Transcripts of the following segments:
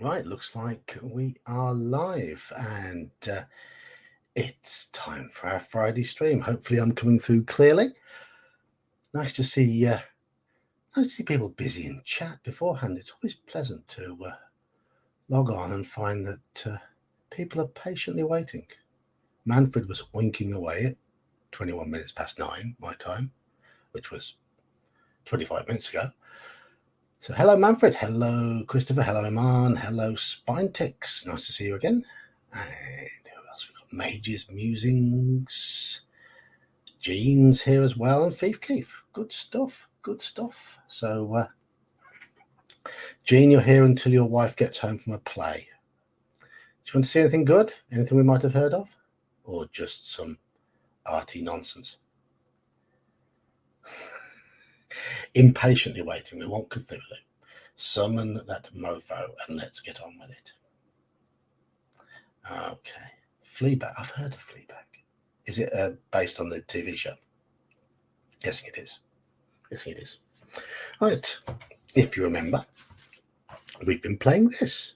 Right, looks like we are live, and it's time for our Friday stream. Hopefully, I'm coming through clearly. Nice to see people busy in chat beforehand. It's always pleasant to log on and find that people are patiently waiting. Manfred was winking away at 21 minutes past 9 my time, which was 25 minutes ago. So hello, Manfred. Hello, Christopher. Hello, Iman. Hello, Spinetix. Nice to see you again. And who else? We've got Mages, Musings. Jean's here as well. And Thief Keith. Good stuff. Good stuff. So, Jean, you're here until your wife gets home from a play. Do you want to see anything good? Anything we might have heard of? Or just some arty nonsense? Impatiently waiting. We want Cthulhu. Summon that mofo and let's get on with it. Okay. Fleabag. I've heard of Fleabag. Is it based on the TV show? Guessing it is. Guessing it is. Right. If you remember, we've been playing this.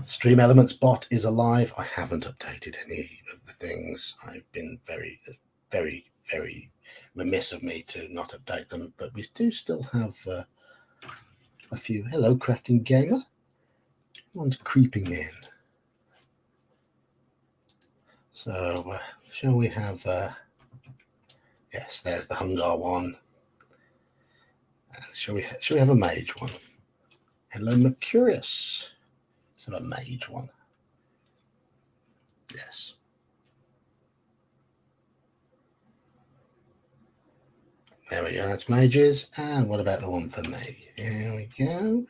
Stream Elements bot is alive. I haven't updated any of the things. I've been very, very, very remiss of me to not update them, but we do still have a few. Hello, Crafting Gamer. One's creeping in. So, shall we have? Yes, there's the Hungar one. Shall we have a mage one? Hello, Mercurius. Let's have a mage one. Yes. There we go, that's mages. And what about the one for me? Here we go.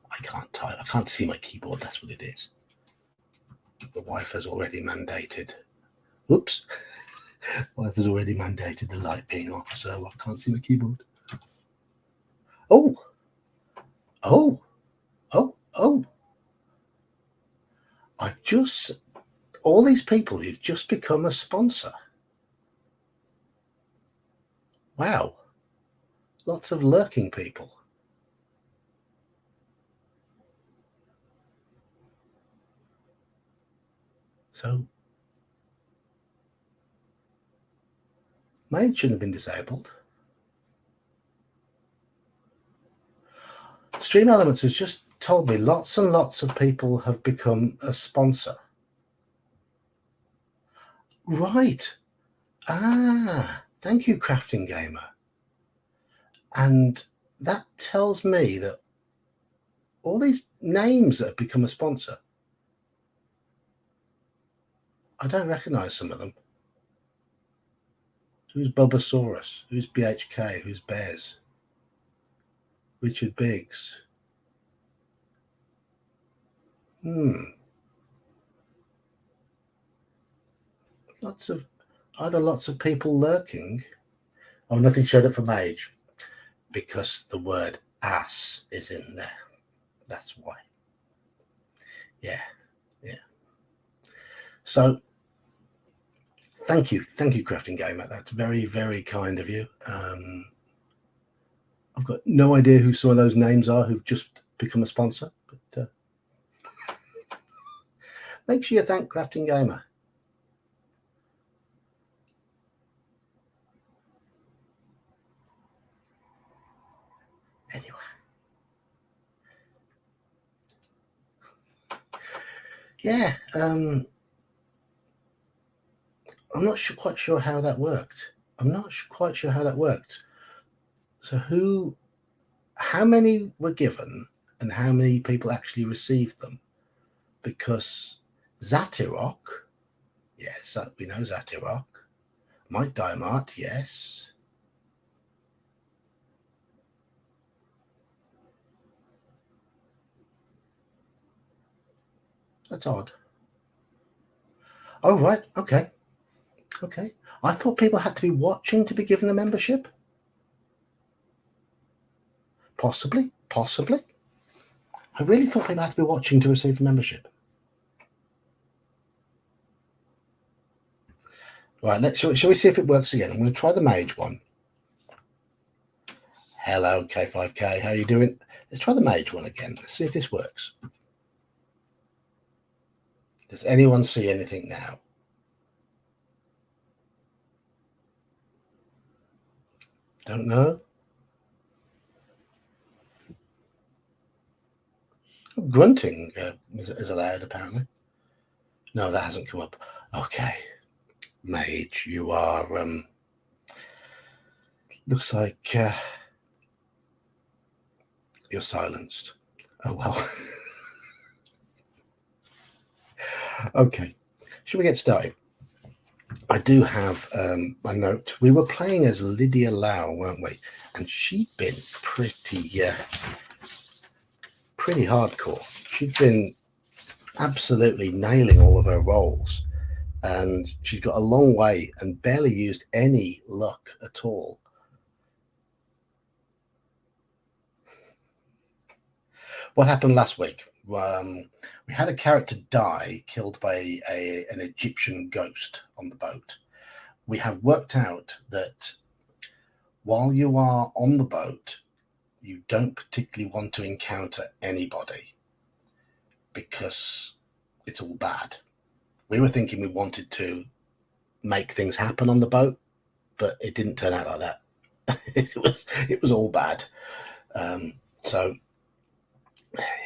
I can't type. I can't see my keyboard. That's what it is. The wife has already mandated. Oops. Wife has already mandated the light being off, so I can't see my keyboard. Oh. Oh. Oh. Oh. All these people who've just become a sponsor. Wow. Lots of lurking people. So, mage shouldn't have been disabled. Stream Elements has just told me lots and lots of people have become a sponsor. Right. Thank you, Crafting Gamer. And that tells me that all these names that have become a sponsor, I don't recognize some of them. Who's Bulbasaurus? Who's BHK? Who's Bears? Richard Biggs. Lots of people lurking. Oh, nothing showed up for mage because the word ass is in there. That's why. Yeah. So, thank you, Crafting Gamer. That's very, very kind of you. I've got no idea who some of those names are who've just become a sponsor, but make sure you thank Crafting Gamer. Anyway. Yeah, I'm not quite sure how that worked. So how many were given and how many people actually received them? Because Zatirok, yes, we know Zatirok. Mike Diamart, yes. That's odd. Oh, right. Okay. I thought people had to be watching to be given a membership. Possibly. I really thought people had to be watching to receive a membership. Right, shall we see if it works again? I'm going to try the mage one. Hello, K5K. How are you doing? Let's try the mage one again. Let's see if this works. Does anyone see anything now? Don't know. Grunting is allowed, apparently. No, that hasn't come up. Okay. Mage, you are, looks like you're silenced. Oh, well. Okay. Should we get started? I do have a note. We were playing as Lydia Lau, weren't we? And she'd been pretty hardcore. She'd been absolutely nailing all of her roles. And she's got a long way and barely used any luck at all. What happened last week? We had a character die, killed by an Egyptian ghost on the boat. We have worked out that while you are on the boat, you don't particularly want to encounter anybody because it's all bad. We were thinking we wanted to make things happen on the boat, but it didn't turn out like that. it was all bad. So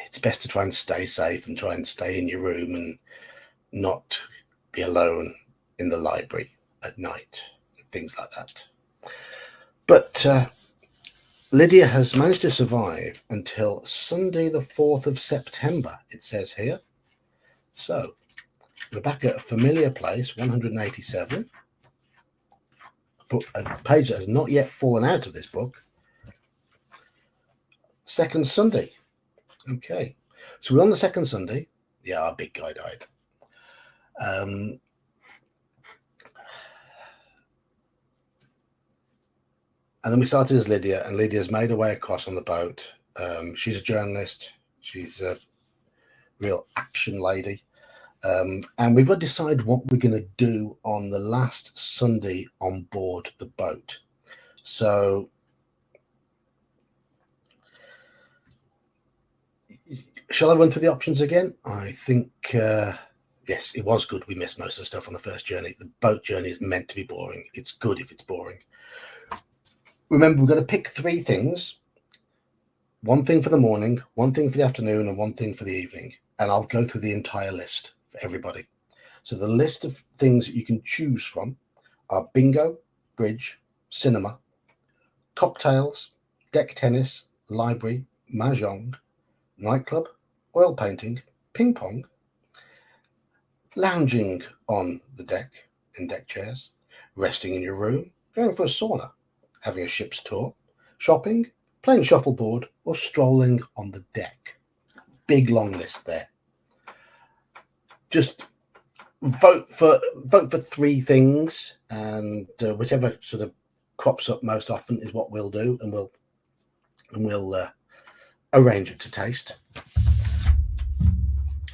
it's best to try and stay safe and try and stay in your room and not be alone in the library at night, things like that. But Lydia has managed to survive until Sunday the 4th of September, it says here. So we're back at a familiar place, 187. A page that has not yet fallen out of this book. Second Sunday. Okay. So we're on the second Sunday. Yeah, our big guy died. And then we started as Lydia, and Lydia's made her way across on the boat. She's a journalist. She's a real action lady. And we've got to decide what we're going to do on the last Sunday on board the boat. So shall I run through the options again? I think, yes, it was good. We missed most of the stuff on the first journey. The boat journey is meant to be boring. It's good if it's boring. Remember, we're going to pick 3 things. One thing for the morning, one thing for the afternoon, and one thing for the evening. And I'll go through the entire list for everybody. So the list of things that you can choose from are bingo, bridge, cinema, cocktails, deck tennis, library, mahjong, nightclub, oil painting, ping pong, lounging on the deck in deck chairs, resting in your room, going for a sauna, having a ship's tour, shopping, playing shuffleboard, or strolling on the deck. Big long list there. Just vote for 3 things, and whichever sort of crops up most often is what we'll do, and we'll arrange it to taste.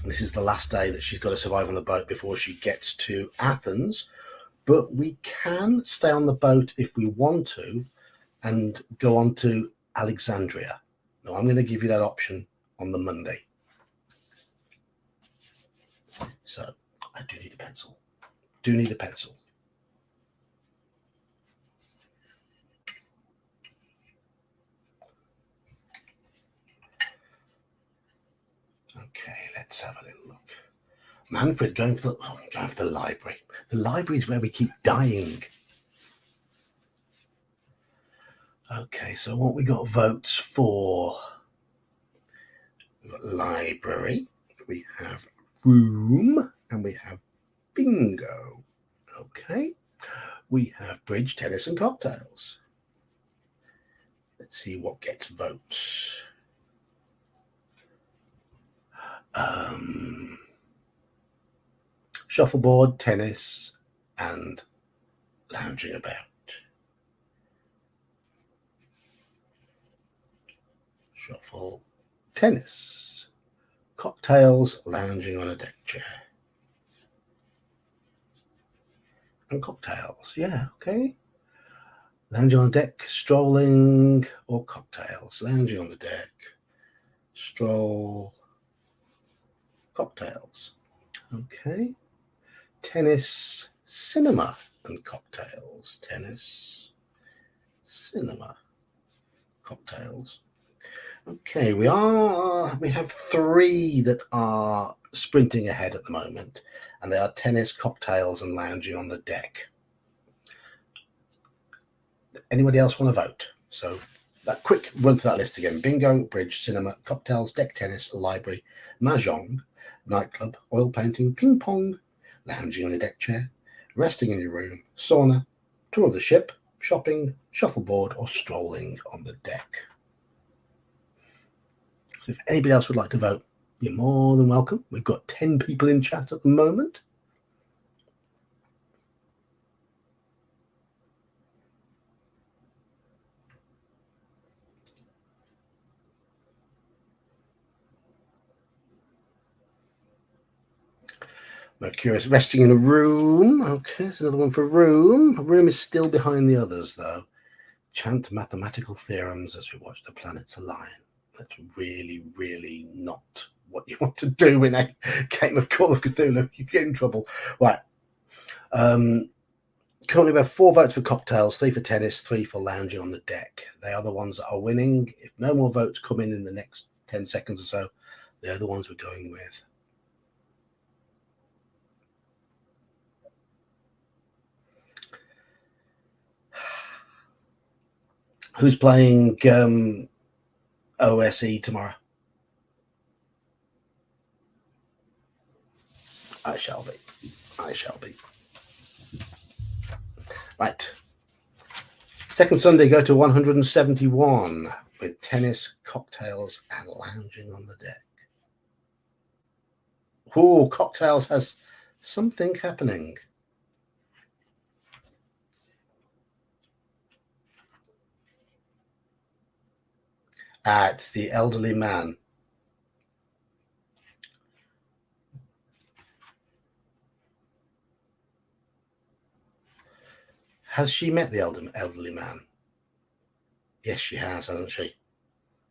This is the last day that she's got to survive on the boat before she gets to Athens, but we can stay on the boat if we want to and go on to Alexandria. Now, I'm going to give you that option on the Monday. So I do need a pencil. Okay, let's have a little look. Manfred going for the library. The library is where we keep dying. Okay, so what we got votes for? We've got library, we have room, and we have bingo. Okay, we have bridge, tennis, and cocktails. Let's see what gets votes. Shuffleboard, tennis, and lounging about. Shuffle, tennis, cocktails, lounging on a deck chair. And cocktails, yeah, okay. Lounging on the deck, strolling, or cocktails? Lounging on the deck, stroll, cocktails. Okay. Tennis, cinema, and cocktails. Tennis, cinema, cocktails. Okay, we have three that are sprinting ahead at the moment, and they are tennis, cocktails, and lounging on the deck. Anybody else want to vote? So that quick run through that list again: bingo, bridge, cinema, cocktails, deck tennis, library, mahjong, nightclub, oil painting, ping pong, lounging on a deck chair, resting in your room, sauna, tour of the ship, shopping, shuffleboard, or strolling on the deck. So if anybody else would like to vote, you're more than welcome. We've got 10 people in chat at the moment. Mercurius resting in a room. Okay, there's another one for room. A room is still behind the others, though. Chant mathematical theorems as we watch the planets align. That's really, really not what you want to do in a game of Call of Cthulhu. You get in trouble. Right. Currently, we have 4 votes for cocktails, 3 for tennis, 3 for lounging on the deck. They are the ones that are winning. If no more votes come in the next 10 seconds or so, they're the ones we're going with. Who's playing OSE tomorrow? I shall be. Right. Second Sunday, go to 171 with tennis, cocktails, and lounging on the deck. Oh, cocktails has something happening. It's the elderly man. Has she met the elderly man? Yes, she has, hasn't she?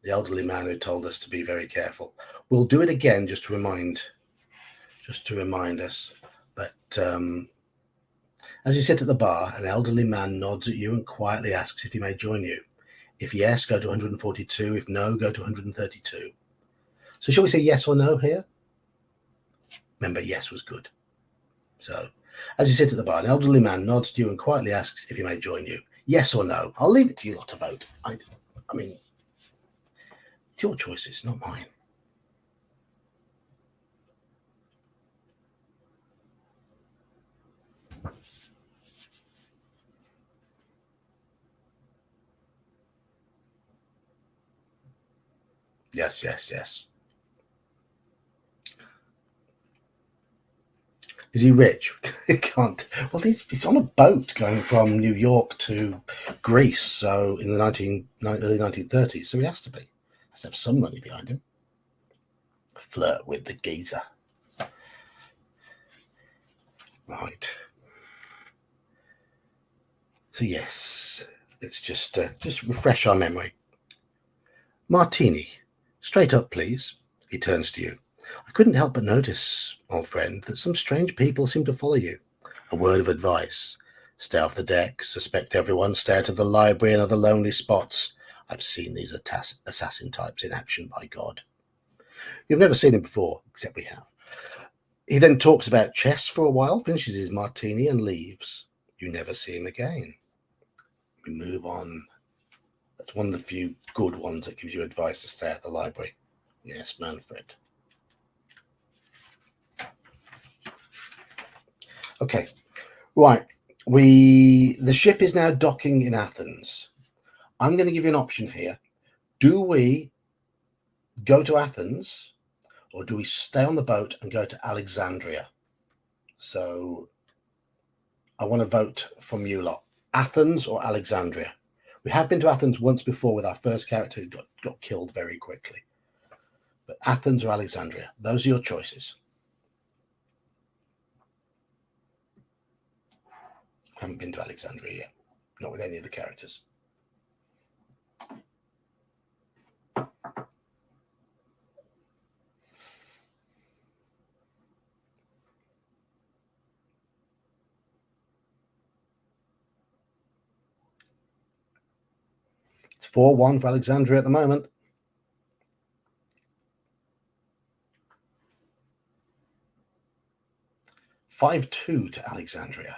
The elderly man who told us to be very careful. We'll do it again just to remind us. But as you sit at the bar, an elderly man nods at you and quietly asks if he may join you. If yes, go to 142. If no, go to 132. So shall we say yes or no here? Remember, yes was good. So as you sit at the bar, an elderly man nods to you and quietly asks if he may join you. Yes or no? I'll leave it to you lot to vote. I mean, it's your choices, not mine. Yes. Is he rich? He can't. Well, he's on a boat going from New York to Greece, so in the early 1930s, so he has to be. Has to have some money behind him. Flirt with the geezer. Right. So yes, let's just refresh our memory. Martini. Straight up, please. He turns to you. I couldn't help but notice, old friend, that some strange people seem to follow you. A word of advice. Stay off the deck, suspect everyone, stay out of the library and other lonely spots. I've seen these assassin types in action, by God. You've never seen him before, except we have. He then talks about chess for a while, finishes his martini and leaves. You never see him again. We move on. That's one of the few good ones that gives you advice to stay at the library. Yes, Manfred. Okay, right. The ship is now docking in Athens. I'm going to give you an option here. Do we go to Athens or do we stay on the boat and go to Alexandria? So I want to vote from you lot. Athens or Alexandria? We have been to Athens once before with our first character who got killed very quickly. But Athens or Alexandria? Those are your choices. Haven't been to Alexandria yet. not with any of the characters. It's 4-1 for Alexandria at the moment. "5-2 to Alexandria.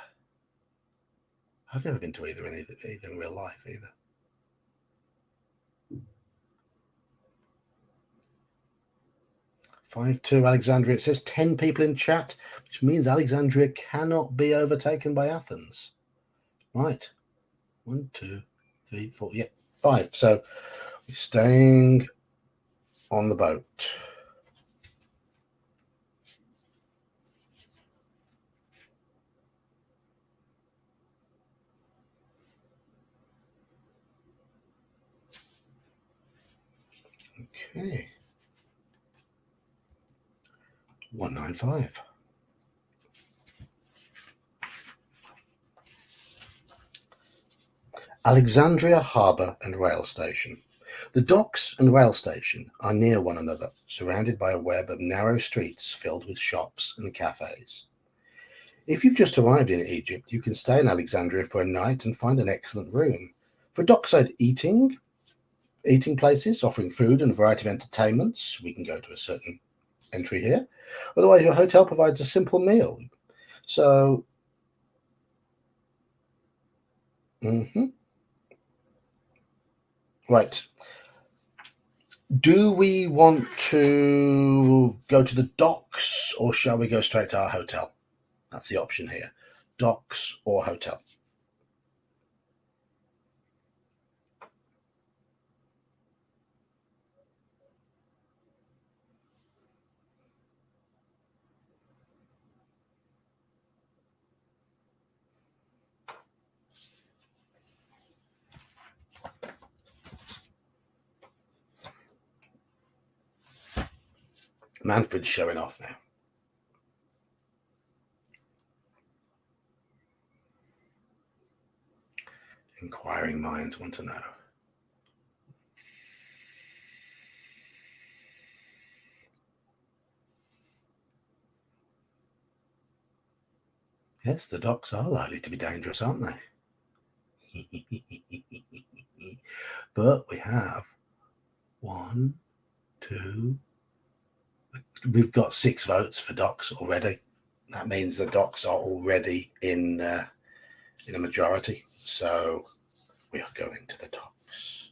I've never been to either in real life either. "5-2 Alexandria." It says 10 people in chat, which means Alexandria cannot be overtaken by Athens. Right. 1, 2, 3, 4. Yeah, 5. So we're staying on the boat. Okay. 195. Alexandria Harbour and Rail Station. The docks and rail station are near one another, surrounded by a web of narrow streets filled with shops and cafes. If you've just arrived in Egypt, you can stay in Alexandria for a night and find an excellent room. For dockside eating places offering food and a variety of entertainments, we can go to a certain entry here. Otherwise, your hotel provides a simple meal. So, right. Do we want to go to the docks or shall we go straight to our hotel? That's the option here. Docks or hotel. Manfred's showing off now. Inquiring minds want to know. Yes, the docks are likely to be dangerous, aren't they? But we have 1, 2. We've got 6 votes for docks already. That means the docks are already in a majority. So we are going to the docks.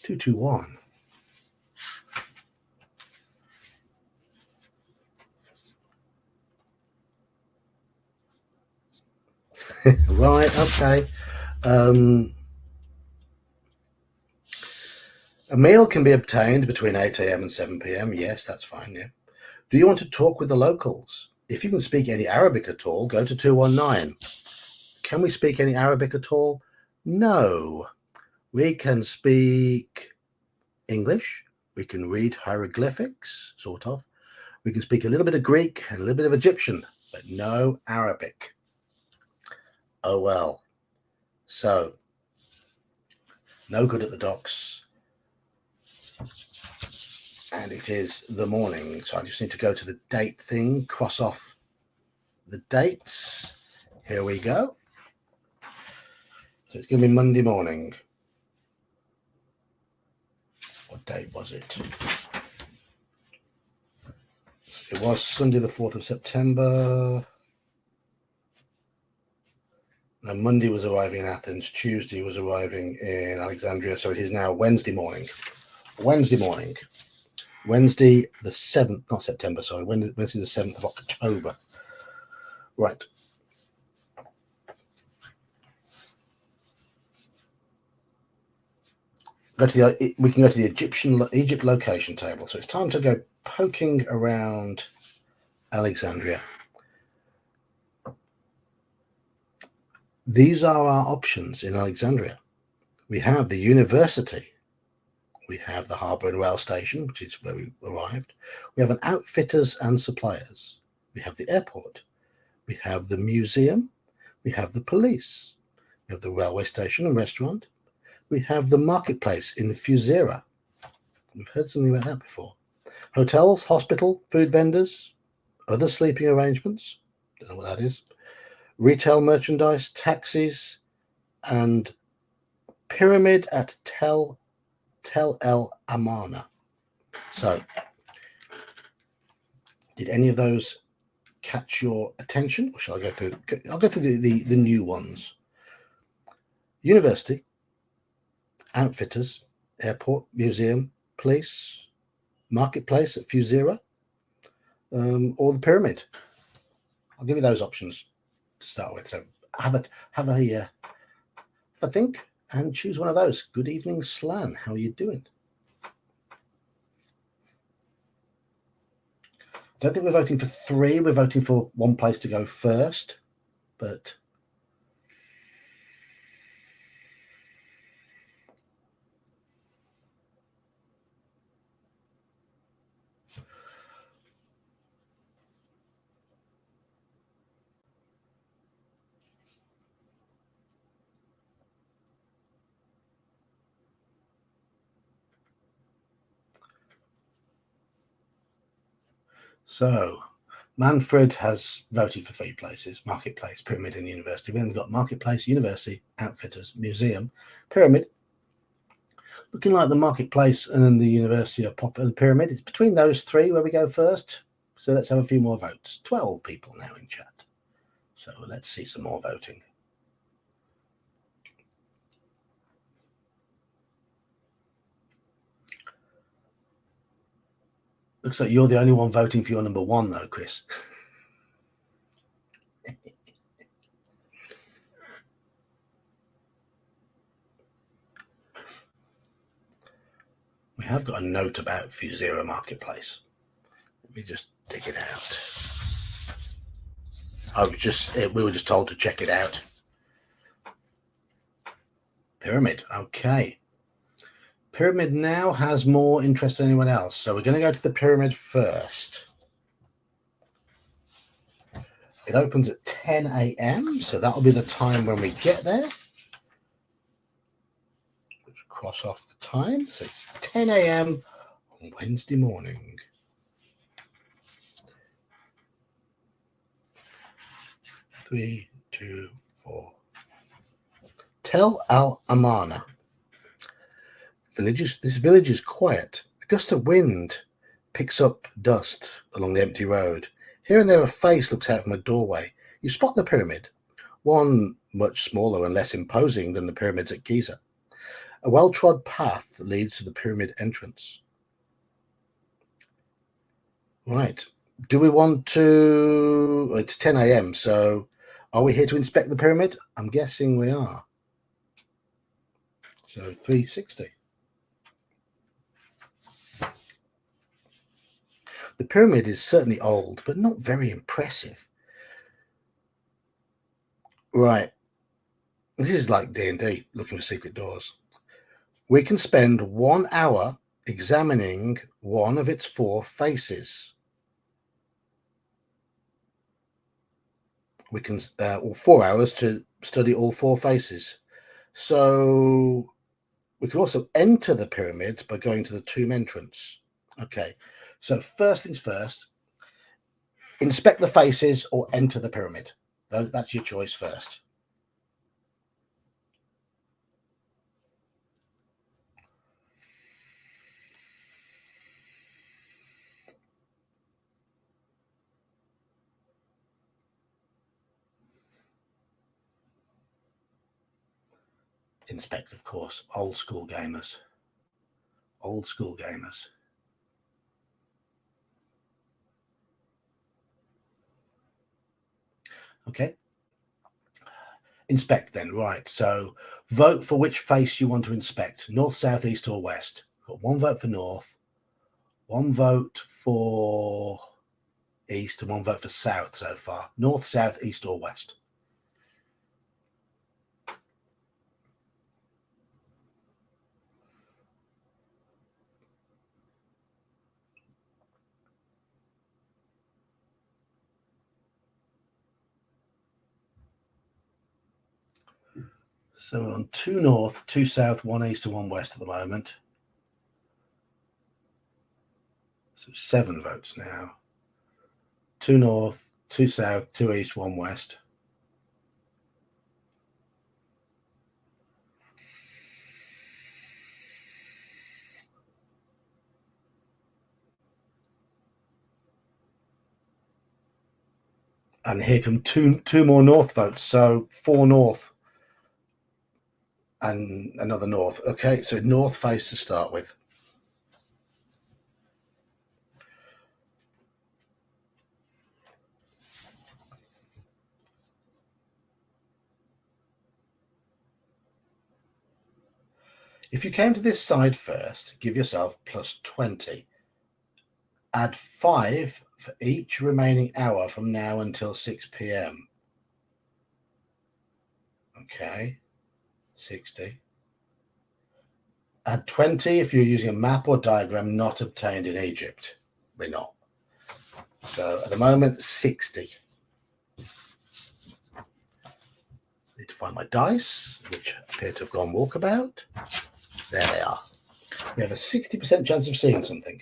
221. Right, okay. A meal can be obtained between 8 a.m. and 7 p.m. Yes, that's fine, yeah. Do you want to talk with the locals? If you can speak any Arabic at all, go to 219. Can we speak any Arabic at all? No. We can speak English. We can read hieroglyphics, sort of. We can speak a little bit of Greek and a little bit of Egyptian, but no Arabic. Oh well. So, no good at the docks. And it is the morning. So I just need to go to the date thing, cross off the dates. Here we go. So it's going to be Monday morning. What date was it? It was Sunday the 4th of September. No, Monday was arriving in Athens. Tuesday was arriving in Alexandria. So it is now Wednesday morning. Wednesday morning. Wednesday the 7th, not September, sorry. Wednesday the 7th of October. Right. We can go to the Egypt location table. So it's time to go poking around Alexandria. These are our options in Alexandria. We have the university. We have the harbour and rail station, which is where we arrived. We have an outfitters and suppliers. We have the airport. We have the museum. We have the police. We have the railway station and restaurant. We have the marketplace in Fusera. We've heard something about that before. Hotels, hospital, food vendors, other sleeping arrangements. Don't know what that is. Retail merchandise, taxis, and pyramid at Tel El Amarna. So, did any of those catch your attention, or shall I go through? I'll go through the new ones. University, outfitters, airport, museum, police, marketplace at Fusera, or the pyramid. I'll give you those options to start with. So have a think and choose one of those. Good evening, Slan. How are you doing? Don't think we're voting for 3. We're voting for one place to go first, but so Manfred has voted for 3 places: marketplace, pyramid, and university. Then we've got marketplace, university, outfitters, museum, pyramid. Looking like the marketplace and then the university are the pyramid. It's between those 3 where we go first. So let's have a few more votes. 12 people now in chat. So let's see some more voting. Looks like you're the only one voting for your number 1, though, Chris. We have got a note about Fusera Marketplace. Let me just dig it out. We were just told to check it out. Pyramid, okay. Pyramid now has more interest than anyone else, so we're going to go to the pyramid first. It opens at 10 a.m., so that'll be the time when we get there. Let's cross off the time, so it's 10 a.m. on Wednesday morning. Three, 2, 4. Tel Al Amarna. This village is quiet. A gust of wind picks up dust along the empty road. Here and there a face looks out from a doorway. You spot the pyramid, one much smaller and less imposing than the pyramids at Giza. A well-trod path leads to the pyramid entrance. Right. Do we want to... It's 10 a.m., so are we here to inspect the pyramid? I'm guessing we are. So 360. The pyramid is certainly old, but not very impressive. Right. This is like D&D, looking for secret doors. We can spend 1 hour examining one of its 4 faces. We can, or 4 hours to study all 4 faces. So we can also enter the pyramid by going to the tomb entrance. Okay, so first things first, inspect the faces or enter the pyramid. That's your choice first. Inspect, of course. Old school gamers. Old school gamers. Okay. Inspect then, right. So vote for which face you want to inspect. North, south, east or west. Got 1 vote for north, 1 vote for east and 1 vote for south so far. North, south, east or west. So we're on 2 north, 2 south, 1 east and 1 west at the moment. So 7 votes now. 2 north, 2 south, 2 east, 1 west. And here come two more north votes. So 4 north and another north. Okay, so north face to start with. If you came to this side first, give yourself plus 20. Add 5 for each remaining hour from now until 6 p.m. Okay, 60. Add 20 if you're using a map or diagram not obtained in Egypt. We're not. So at the moment, 60. Need to find my dice, which appear to have gone walkabout. There they are. We have a 60% chance of seeing something.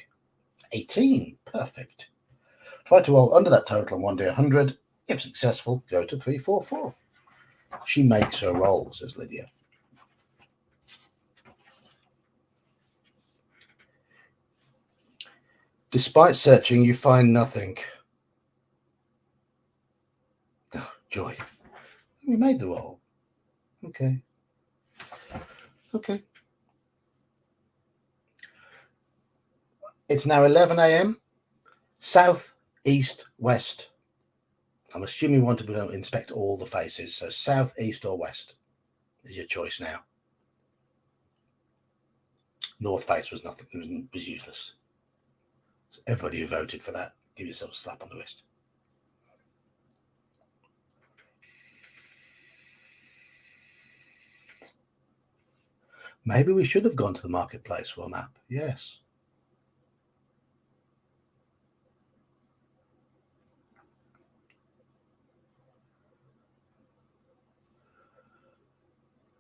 18. Perfect. Try to roll under that total on 1d100. If successful, go to 344. She makes her roll, says Lydia. Despite searching, you find nothing. Oh, joy. We made the roll. Okay. Okay. It's now 11 a.m. South, east, west. I'm assuming you want to inspect all the faces. So south, east, or west is your choice now. North face was nothing. Was useless. So everybody who voted for that, give yourself a slap on the wrist. Maybe we should have gone to the marketplace for a map. Yes.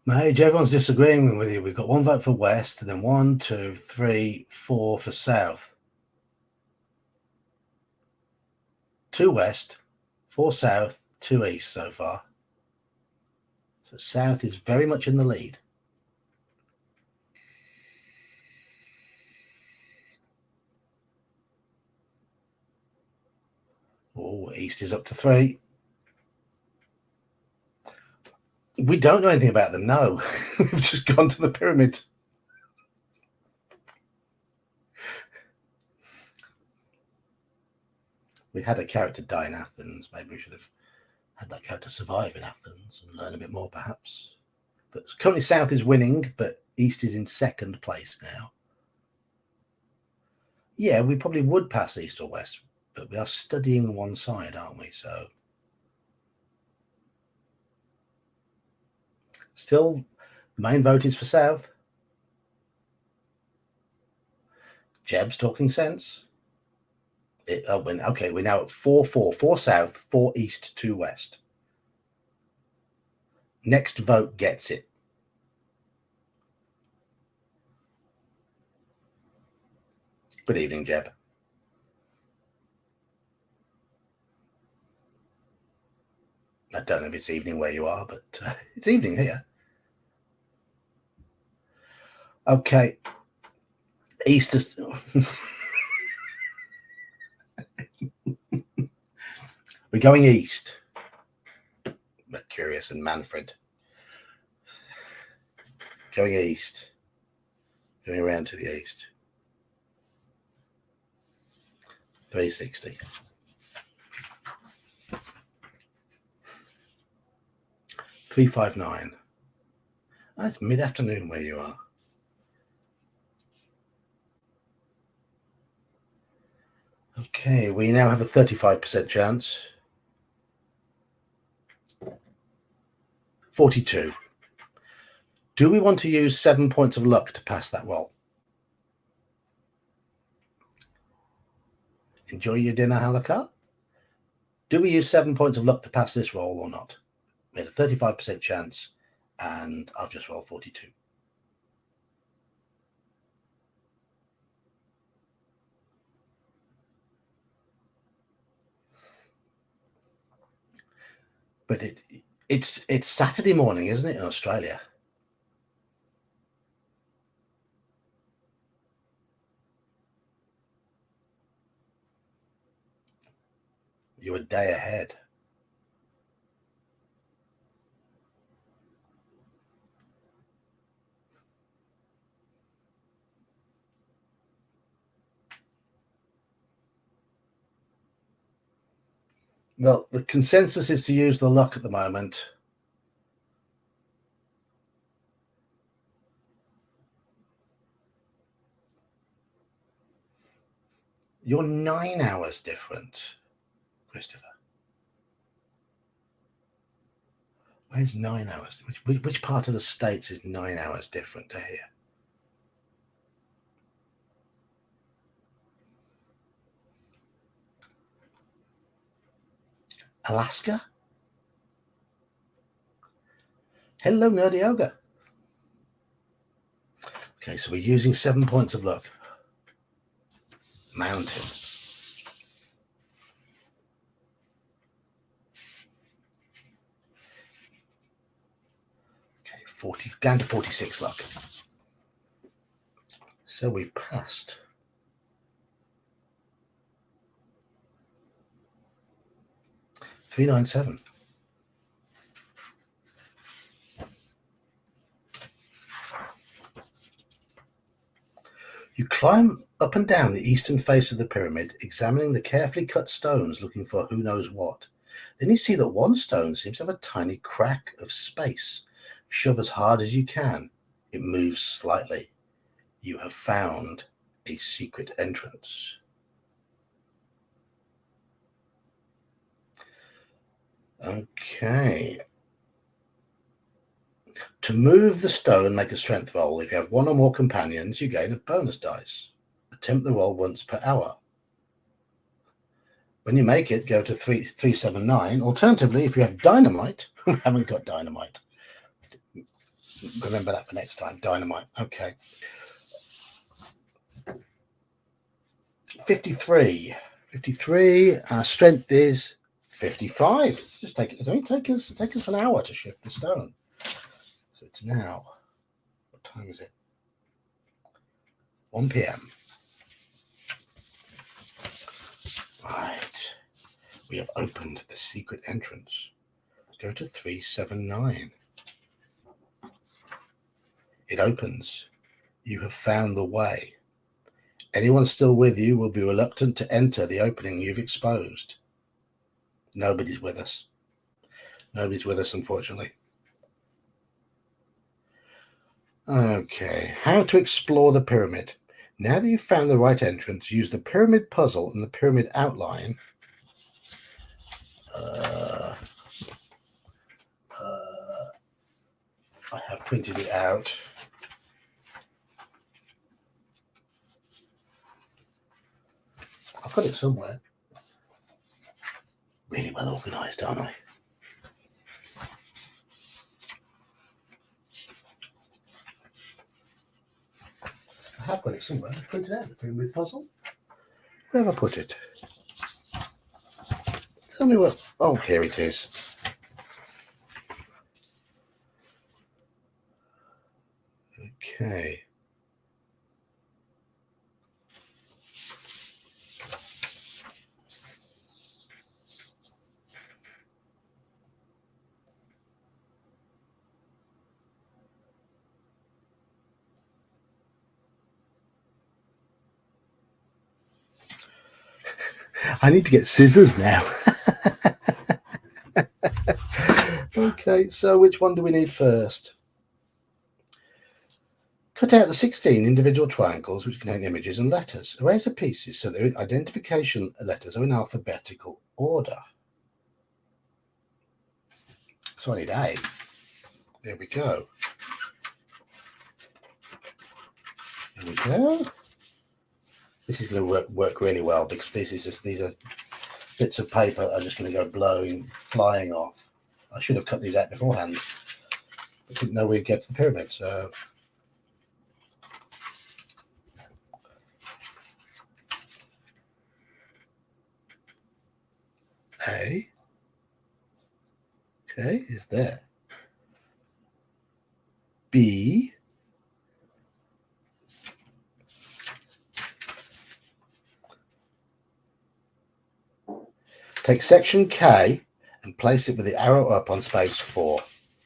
Mage, everyone's disagreeing with you. We've got 1 vote for west, and then 1, 2, 3, 4 for south. 2 west, 4 south, 2 east so far. So south is very much in the lead. Oh, east is up to 3. We don't know anything about them, no. We've just gone to the pyramid. We had a character die in Athens. Maybe we should have had that character survive in Athens and learn a bit more, perhaps. But currently south is winning, but east is in second place now. Yeah, we probably would pass east or west, but we are studying one side, aren't we? So still, the main vote is for south. Jeb's talking sense. Okay, we're now at 4-4. 4 south, 4 east, 2 west. Next vote gets it. Good evening, Jeb. I don't know if it's evening where you are, but it's evening here. Okay. East is... We're going east. Mercurius and Manfred. Going east. Going around to the east. 360. 359. That's mid-afternoon where you are. Okay, we now have a 35% chance. 42. Do we want to use 7 points of luck to pass that roll? Enjoy your dinner, Halakha. Do we use 7 points of luck to pass this roll or not? We had a 35% chance, and I've just rolled 42. But it's Saturday morning, isn't it, in Australia? You're a day ahead. Well, the consensus is to use the luck at the moment. You're 9 hours different, Christopher. Where's 9 hours? Which part of the States is 9 hours different to here? Alaska? Hello, Nerdy Yoga. Okay, so we're using 7 points of luck. Mountain. Okay, 40 down to 46 luck. So we've passed. $397. You climb up and down the eastern face of the pyramid, examining the carefully cut stones, looking for who knows what. Then you see that one stone seems to have a tiny crack of space. Shove as hard as you can. It moves slightly. You have found a secret entrance. Okay. To move the stone, make a strength roll. If you have one or more companions, you gain a bonus dice. Attempt the roll once per hour. When you make it, go to 379. Alternatively, if you have dynamite, we haven't got dynamite. Remember that for next time. Dynamite. Okay. 53. 53. Our strength is 55. It's just take us an hour to shift the stone. So it's now. What time is it? 1 p.m. Right. We have opened the secret entrance. Go to 379. It opens. You have found the way. Anyone still with you will be reluctant to enter the opening you've exposed. Nobody's with us. Nobody's with us, unfortunately. Okay, how to explore the pyramid. Now that you've found the right entrance, use the pyramid puzzle and the pyramid outline. I have printed it out. I've got it somewhere. Really well organised, aren't I? I have got it somewhere. I printed out the pyramid puzzle. Where have I put it? Tell me what. Oh, here it is. Okay. I need to get scissors now. Okay, so which one do we need first? Cut out the 16 individual triangles which contain images and letters. Arrange the pieces so the identification letters are in alphabetical order. So I need A. There we go. There we go. This is going to work really well because these are bits of paper that are just going to go flying off. I should have cut these out beforehand. I didn't know we'd get to the pyramid, so... A. Okay, is there. B. Take section K and place it with the arrow up on space 4.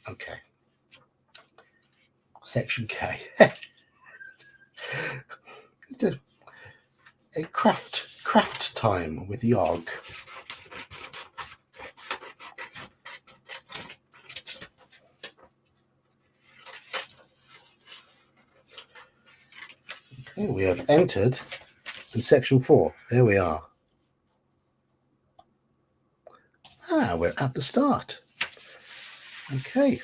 Okay. Section K. A craft time with Yog. Okay, we have entered in section 4. There we are. Ah, we're at the start. Okay.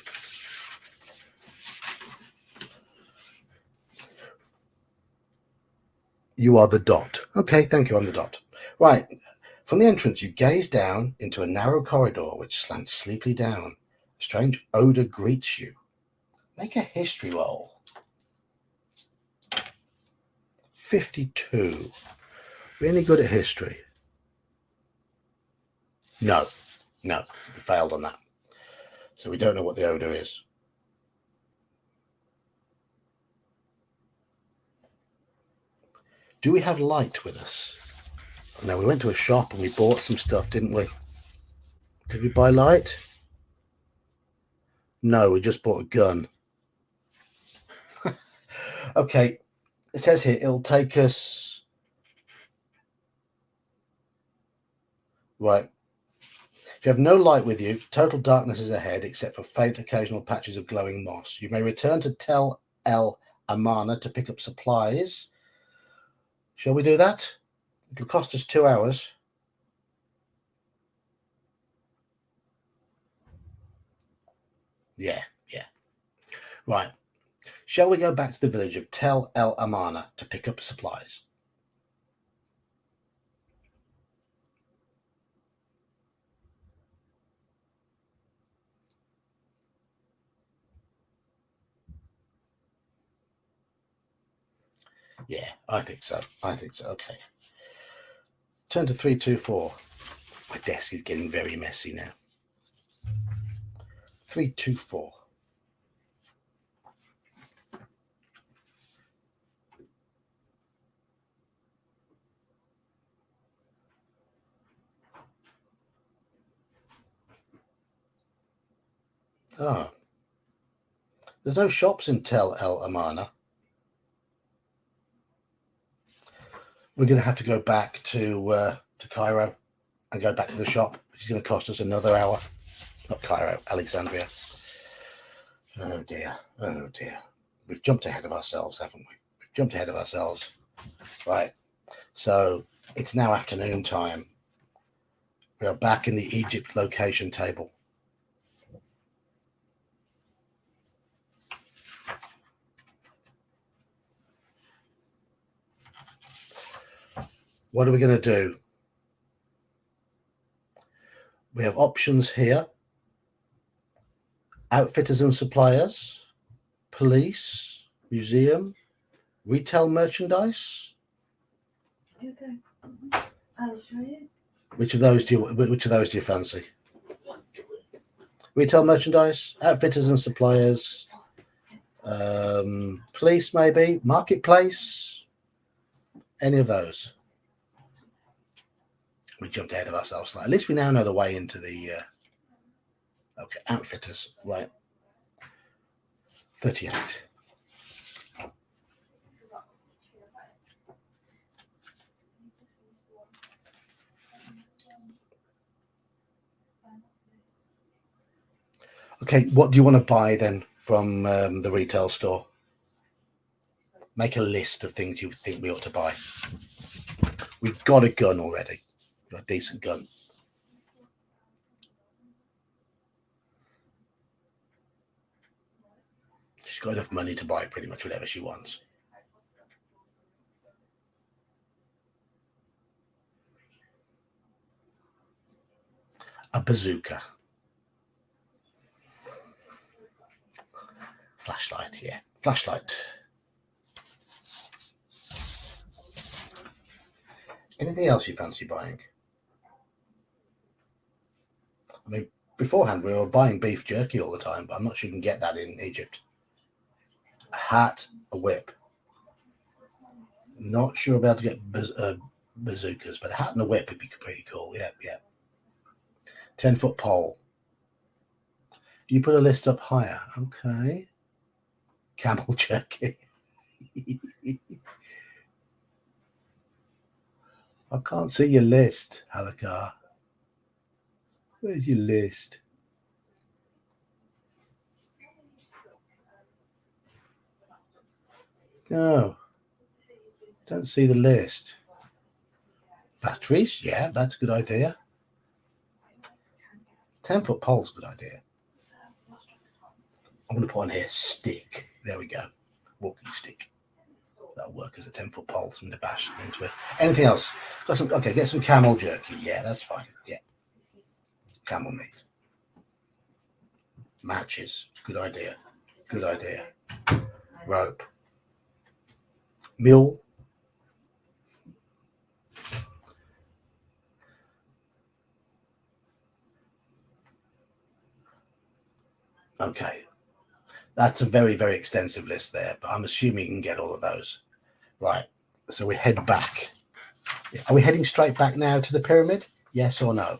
You are the dot. Okay, thank you, I'm the dot. Right. From the entrance, you gaze down into a narrow corridor which slants sleepily down. A strange odor greets you. Make a history roll. 52. Really good at history. No, we failed on that. So we don't know what the odor is. Do we have light with us? No, we went to a shop and we bought some stuff, didn't we? Did we buy light? No, we just bought a gun. Okay, it says here it'll take us... Right. If you have no light with you, total darkness is ahead except for faint occasional patches of glowing moss. You may return to Tel El Amarna to pick up supplies. Shall we do that? It'll cost us 2 hours. Yeah. Right. Shall we go back to the village of Tel El Amarna to pick up supplies? Yeah, I think so. Okay. Turn to 324. My desk is getting very messy now. 324. Ah. There's no shops in Tel El Amarna. We're going to have to go back to Cairo and go back to the shop, which is going to cost us another hour. Not Cairo, Alexandria. Oh dear. We've jumped ahead of ourselves, haven't we? We've jumped ahead of ourselves. Right. So it's now afternoon time. We are back in the Egypt location table. What are we going to do? We have options here. Outfitters and suppliers, police, museum, retail merchandise. Okay. I'll show you. Which of those do you fancy? Retail merchandise, outfitters and suppliers, police maybe, marketplace, any of those. We jumped ahead of ourselves. At least we now know the way into the okay, outfitters, right. 38. Okay, what do you want to buy then from the retail store? Make a list of things you think we ought to buy. We've got a gun already. Got a decent gun. She's got enough money to buy pretty much whatever she wants. A bazooka. Flashlight, yeah. Flashlight. Anything else you fancy buying? I mean, beforehand we were buying beef jerky all the time, but I'm not sure you can get that in Egypt. A hat, a whip. Not sure about to get bazookas, but a hat and a whip would be pretty cool. Yeah, yeah. 10-foot pole. You put a list up higher. Okay. Camel jerky. I can't see your list, Halakar. Where's your list? No. Don't see the list. Batteries? Yeah, that's a good idea. 10-foot pole's a good idea. I'm going to put on here stick. There we go. Walking stick. That'll work as a 10-foot pole, something to bash into it. Anything else? Got some? Okay, get some camel jerky. Yeah, that's fine. Yeah. Camel meat. Matches. Good idea. Good idea. Rope. Mule. Okay. That's a very, very extensive list there, but I'm assuming you can get all of those. Right. So we head back. Are we heading straight back now to the pyramid? Yes or no?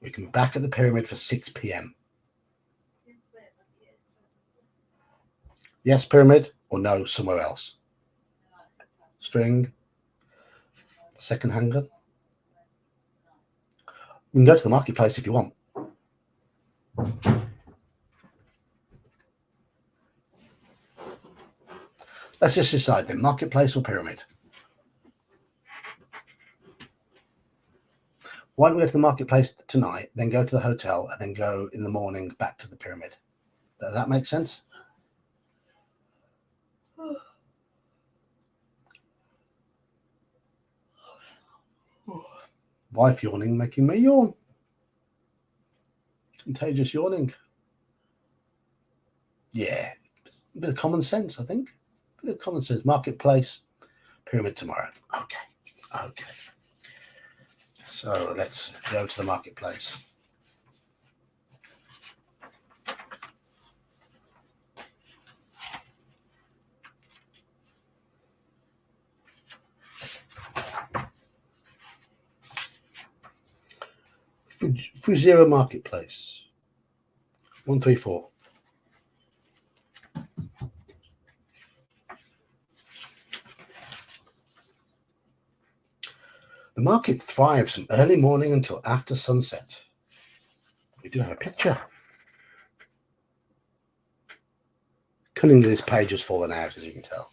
We can be back at the pyramid for 6 p.m. Yes, pyramid, or no, somewhere else? String. Second handgun. We can go to the marketplace if you want. Let's just decide then, marketplace or pyramid? Why don't we go to the marketplace tonight, then go to the hotel, and then go in the morning back to the pyramid? Does that make sense? Wife yawning, making me yawn. Contagious yawning. Yeah, a bit of common sense, I think. A bit of common sense. Marketplace, pyramid tomorrow. Okay, okay. So let's go to the marketplace. Fuzira Marketplace. 134. The market thrives from early morning until after sunset. We do have a picture. Cunningly, this page has fallen out, as you can tell.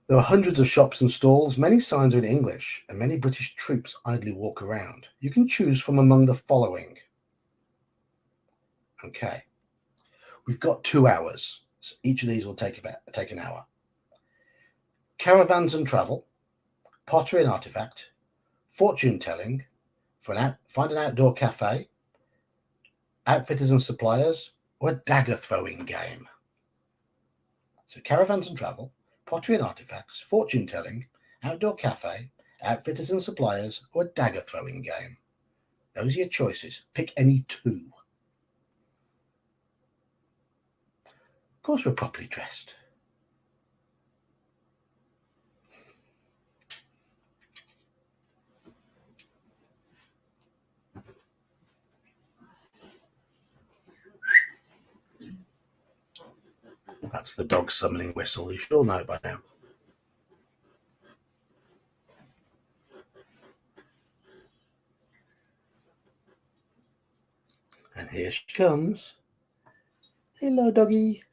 There are hundreds of shops and stalls. Many signs are in English, and many British troops idly walk around. You can choose from among the following. Okay. We've got 2 hours. So each of these will take an hour. Caravans and travel, pottery and artifact, fortune telling, find an outdoor cafe, outfitters and suppliers, or a dagger throwing game. So caravans and travel, pottery and artifacts, fortune telling, outdoor cafe, outfitters and suppliers, or a dagger throwing game. Those are your choices. Pick any 2. Of course, we're properly dressed. That's the dog summoning whistle. You should all know by now. And here she comes. Hello, doggy.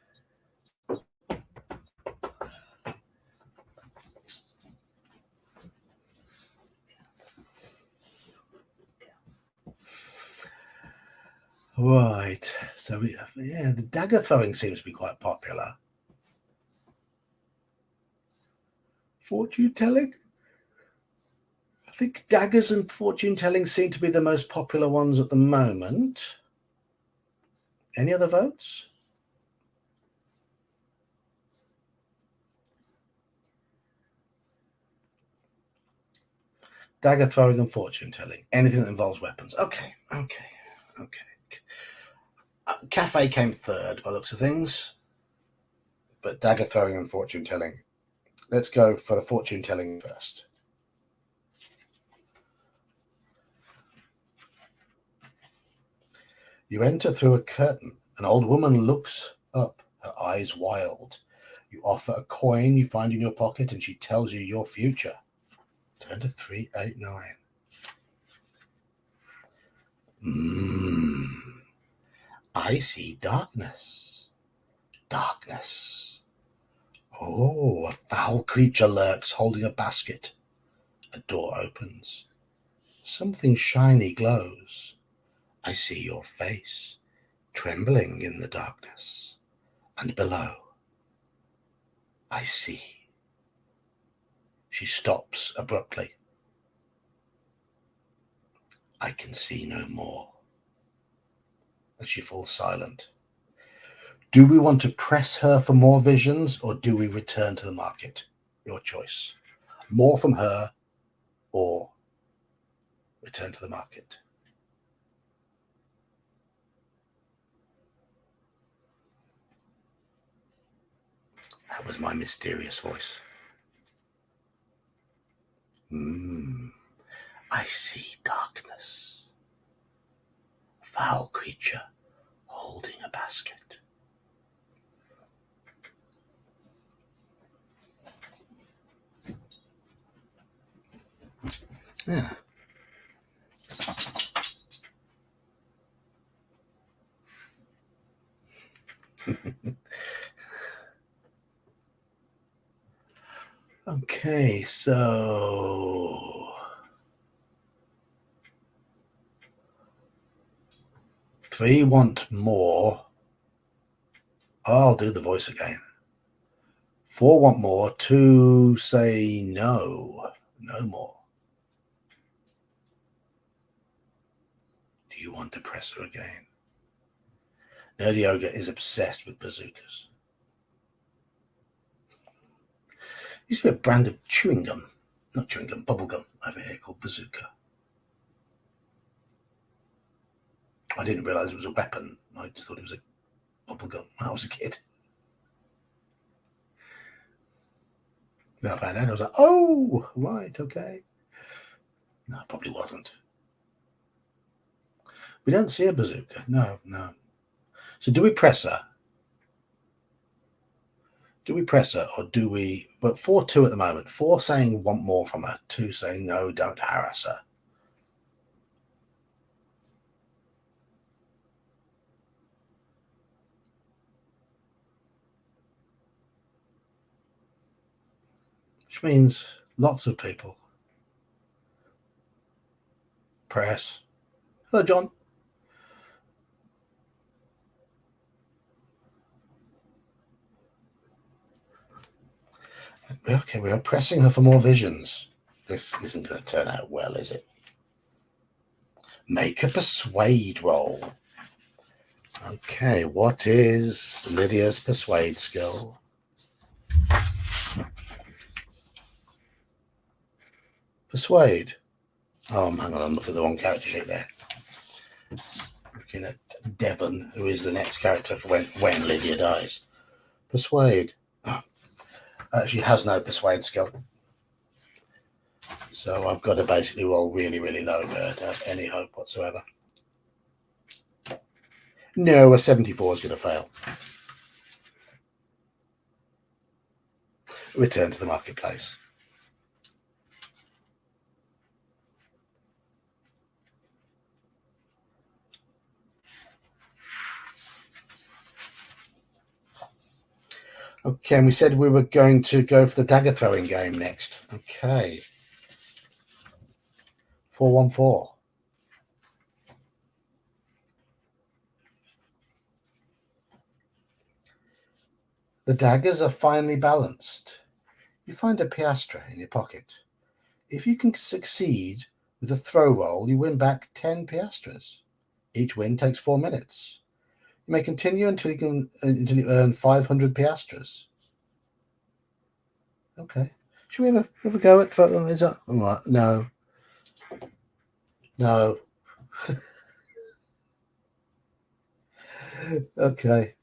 Right. So, yeah, the dagger throwing seems to be quite popular. Fortune telling? I think daggers and fortune telling seem to be the most popular ones at the moment. Any other votes? Dagger throwing and fortune telling. Anything that involves weapons. Okay. Cafe came third by looks of things. But dagger throwing and fortune telling. Let's go for the fortune telling first. You enter through a curtain. An old woman looks up, her eyes wild. You offer a coin you find in your pocket and she tells you your future. Turn to 389. I see darkness. Darkness. Oh, a foul creature lurks holding a basket. A door opens. Something shiny glows. I see your face, trembling in the darkness. And below, I see. She stops abruptly. I can see no more. And she falls silent. Do we want to press her for more visions, or do we return to the market? Your choice. More from her, or return to the market. That was my mysterious voice. I see darkness. A foul creature holding a basket. Yeah. Okay, so 3 want more. I'll do the voice again. 4 want more. 2 say no. No more. Do you want to press her again? Nerdy Yoga is obsessed with bazookas. Used to be a brand of chewing gum. Not chewing gum, bubble gum over here called bazooka. I didn't realise it was a weapon. I just thought it was a bubble gum when I was a kid. Then I found out, I was like, oh, right, okay. No, it probably wasn't. We don't see a bazooka. No. So do we press her? Do we press her, or do we... But 4-2 at the moment. 4 saying want more from her. 2 saying no, don't harass her. Which means lots of people. Press. Hello, John. Okay, we are pressing her for more visions. This isn't going to turn out well, is it? Make a persuade roll. Okay, what is Lydia's persuade skill? Persuade. Oh, hang on, I'm looking at the wrong character sheet there. Looking at Devon, who is the next character for when Lydia dies. Persuade. Oh, she has no persuade skill. So I've got to basically roll really, really low for her to have any hope whatsoever. No, a 74 is going to fail. Return to the marketplace. Okay, and we said we were going to go for the dagger throwing game next. Okay. 414. The daggers are finely balanced. You find a piastra in your pocket. If you can succeed with a throw roll, you win back 10 piastres. Each win takes 4 minutes. You may continue until you earn 500 piastres. Okay. Should we ever go at throw? Is that all right? No. No. Okay.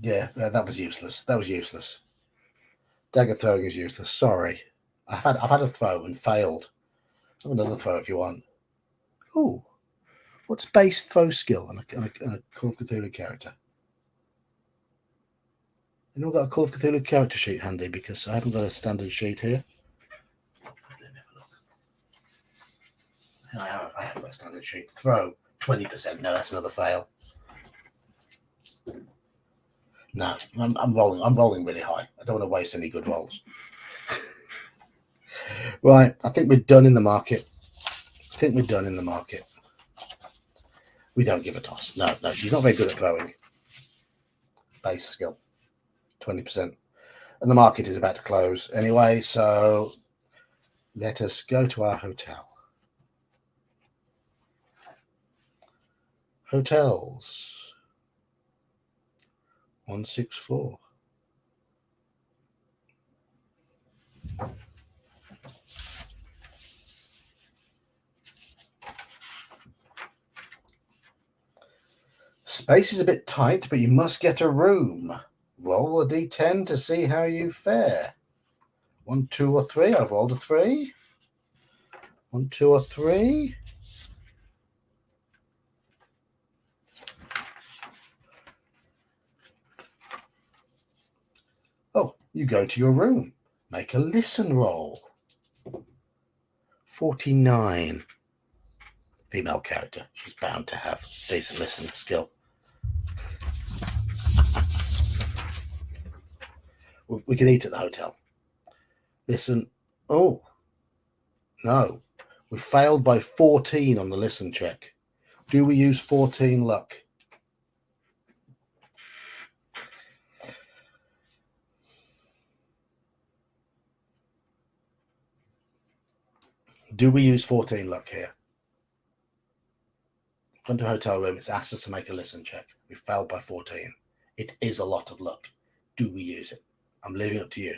Yeah, that was useless. That was useless. Dagger throwing is useless. Sorry. I've had a throw and failed. Have another throw if you want. Oh, what's base throw skill on a Call of Cthulhu character? You know, I've got a Call of Cthulhu character sheet handy because I haven't got a standard sheet here. I have got a standard sheet. Throw 20%. No, that's another fail. No, I'm rolling. I'm rolling really high. I don't want to waste any good rolls. Right, I think we're done in the market. We don't give a toss. No, she's not very good at throwing. Base skill, 20%. And the market is about to close anyway, so let us go to our hotel. Hotels. 164. Space is a bit tight, but you must get a room. Roll a d10 to see how you fare. 1, 2, or 3. I've rolled a 3. 1, 2, or 3. Oh, you go to your room. Make a listen roll. 49. Female character. She's bound to have decent listen skill. We can eat at the hotel. Listen. Oh, no. We failed by 14 on the listen check. Do we use 14 luck? Do we use 14 luck here? Gone to a hotel room. It's asked us to make a listen check. We failed by 14. It is a lot of luck. Do we use it? I'm leaving it up to you.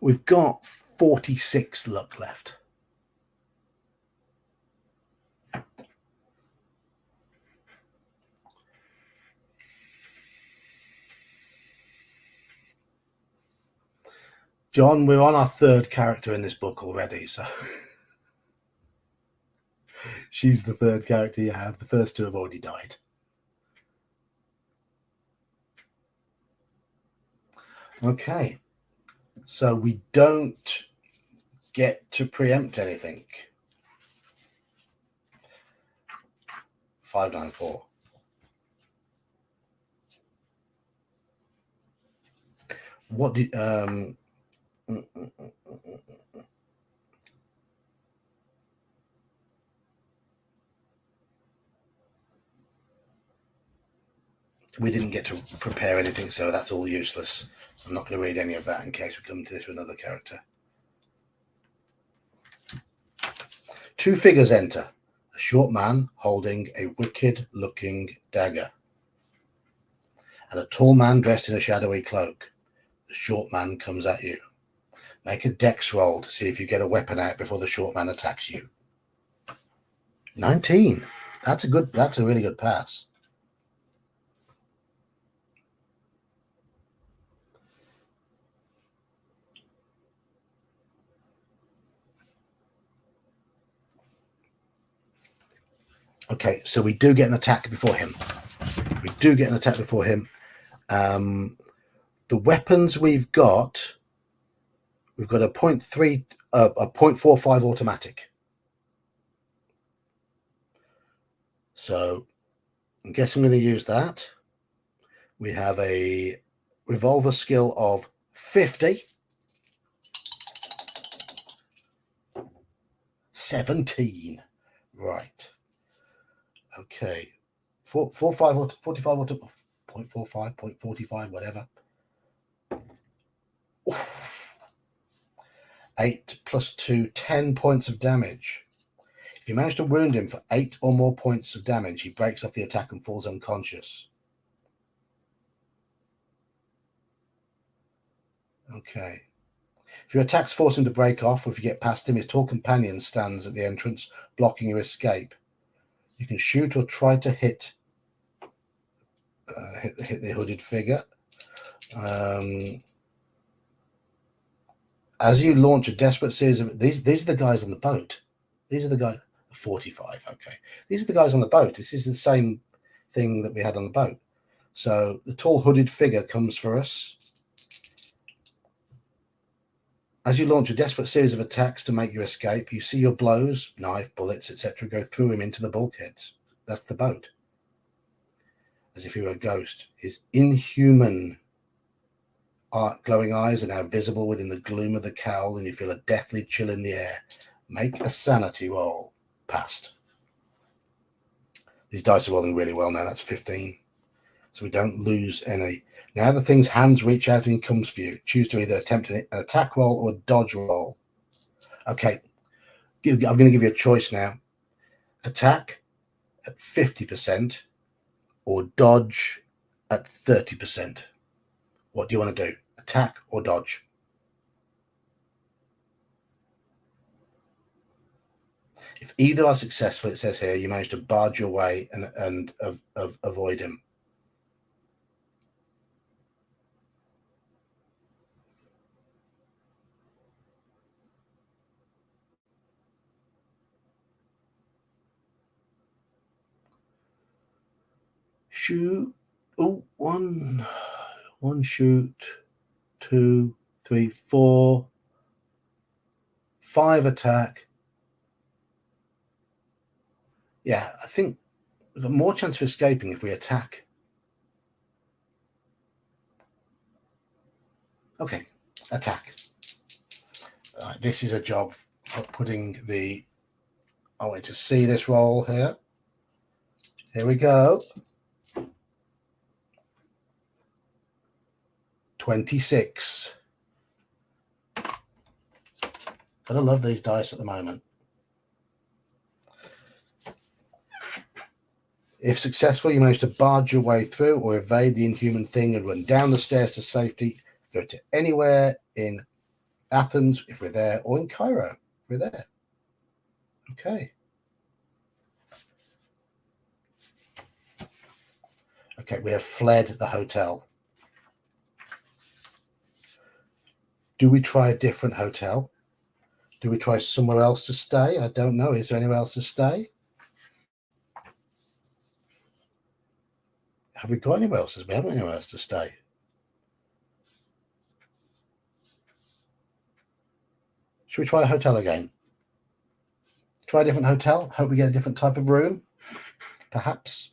We've got 46 luck left. John, we're on our third character in this book already, so she's the third character you have. The first two have already died. Okay, so we don't get to preempt anything. 594. What did we didn't get to prepare anything, so that's all useless. I'm not going to read any of that in case we come to this with another character. 2 figures enter. A short man holding a wicked-looking dagger, and a tall man dressed in a shadowy cloak. The short man comes at you. Make a dex roll to see if you get a weapon out before the short man attacks you. 19. That's a really good pass. Okay, so we do get an attack before him. The weapons we've got a 0.45 automatic. So I guess I'm going to use that. We have a revolver skill of 50. 17. Right. Okay. 45 or 45 or 0.45, 0.45, whatever. Oof. 8 plus 2, 10 points of damage. If you manage to wound him for 8 or more points of damage, he breaks off the attack and falls unconscious. Okay. If your attacks force him to break off, or if you get past him, his tall companion stands at the entrance, blocking your escape. You can shoot or try to hit the hooded figure. As you launch a desperate series of these are the guys on the boat. These are the guys. 45. Okay, these are the guys on the boat. This is the same thing that we had on the boat. So the tall hooded figure comes for us. As you launch a desperate series of attacks to make your escape, you see your blows, knife, bullets, etc., go through him into the bulkheads. That's the boat. As if he were a ghost. His inhuman glowing eyes are now visible within the gloom of the cowl, and you feel a deathly chill in the air. Make a sanity roll. Passed. These dice are rolling really well now. That's 15. So we don't lose any. Now the thing's hands reach out and comes for you. Choose to either attempt an attack roll or a dodge roll. Okay. I'm going to give you a choice now. Attack at 50% or dodge at 30%. What do you want to do? Attack or dodge? If either are successful, it says here, you manage to barge your way and avoid him. Shoot. Oh, one shoot. 2, 3, 4, 5 attack. Yeah, I think we've got more chance of escaping if we attack. Okay, attack. This is a job for putting the... I want to see this roll here. Here we go. 26. Gotta love these dice at the moment. If successful, you manage to barge your way through or evade the inhuman thing and run down the stairs to safety. Go to anywhere in Athens, if we're there, or in Cairo, if we're there. Okay. Okay, we have fled the hotel. Do we try a different hotel? Do we try somewhere else to stay? I don't know. Is there anywhere else to stay? Have we got anywhere else? We haven't anywhere else to stay. Should we try a hotel again? Try a different hotel? Hope we get a different type of room? Perhaps.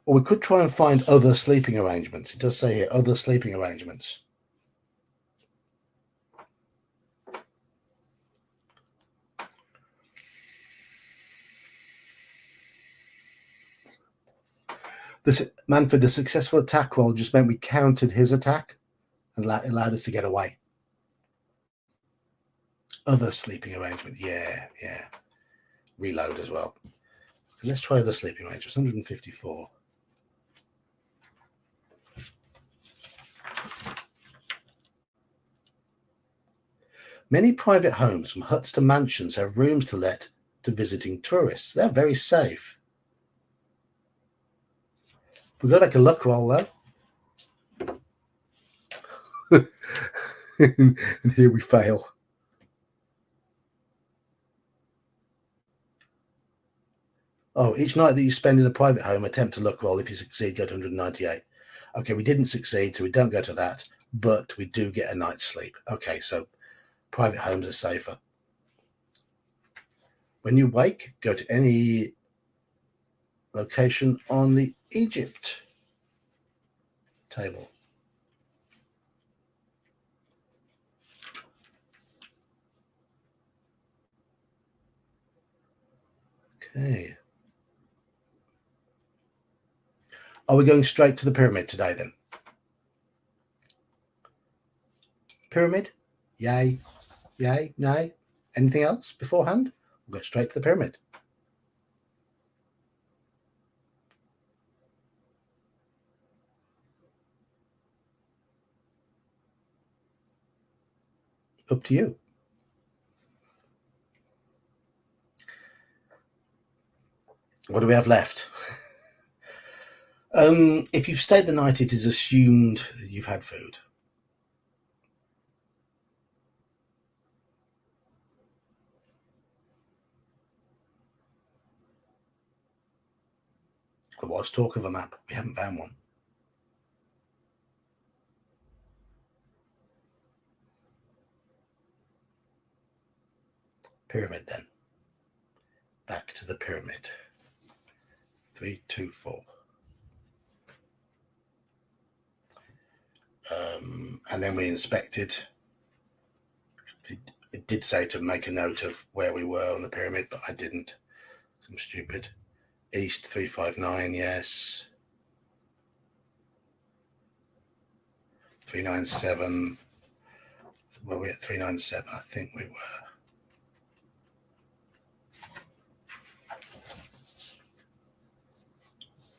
Or we could try and find other sleeping arrangements. It does say here, other sleeping arrangements. Manfred, the successful attack roll just meant we countered his attack and allowed us to get away. Other sleeping arrangement. Yeah. Reload as well. Let's try the sleeping arrangements. 154. Many private homes, from huts to mansions, have rooms to let to visiting tourists. They're very safe. We've got to make a luck roll, though. And here we fail. Oh, each night that you spend in a private home, attempt a luck roll. If you succeed, go to 198. Okay, we didn't succeed, so we don't go to that, but we do get a night's sleep. Okay, so private homes are safer. When you wake, go to any location on the Egypt table. Okay. Are we going straight to the pyramid today then? Pyramid? Yay. Yay. Nay. Anything else beforehand? We'll go straight to the pyramid. Up to you. What do we have left? If you've stayed the night, it is assumed you've had food. There was talk of a map. We haven't found one. Pyramid then. Back to the pyramid. 3, 2, 4. And then we inspected. It did say to make a note of where we were on the pyramid, but I didn't. I'm stupid. East 359, yes. 397. Were we at 397? I think we were.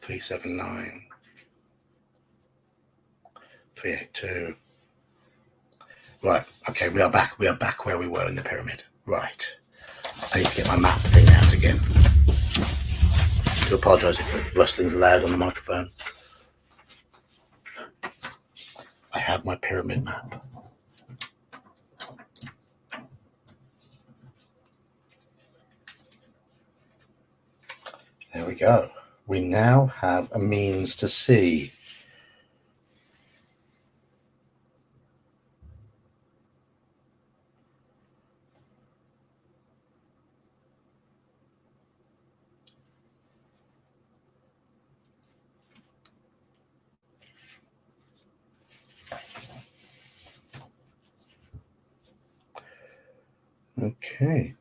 379. 382. Right, okay, we are back. We are back where we were in the pyramid. Right. I need to get my map thing out again. I do apologise if the rustling's loud on the microphone. I have my pyramid map. There we go. We now have a means to see. Okay.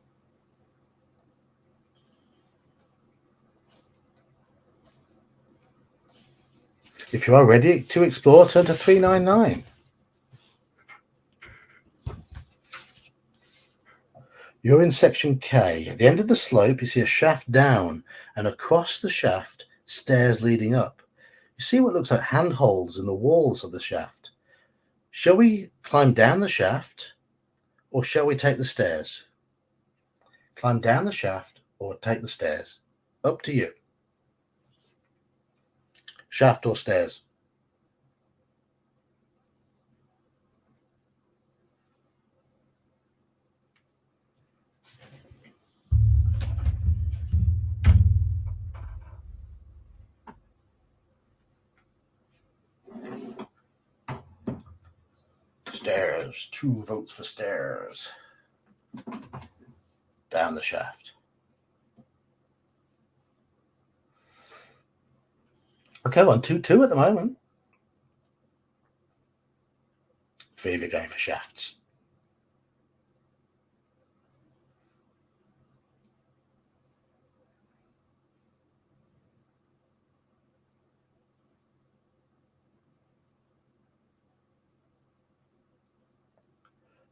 If you are ready to explore, turn to 399. You're in section K. At the end of the slope, you see a shaft down, and across the shaft, stairs leading up. You see what looks like handholds in the walls of the shaft. Shall we climb down the shaft, or shall we take the stairs? Climb down the shaft or take the stairs. Up to you. Shaft or stairs? Stairs. 2 votes for stairs. Down the shaft. Okay, 1-2-2 at the moment. 3 of you going for shafts.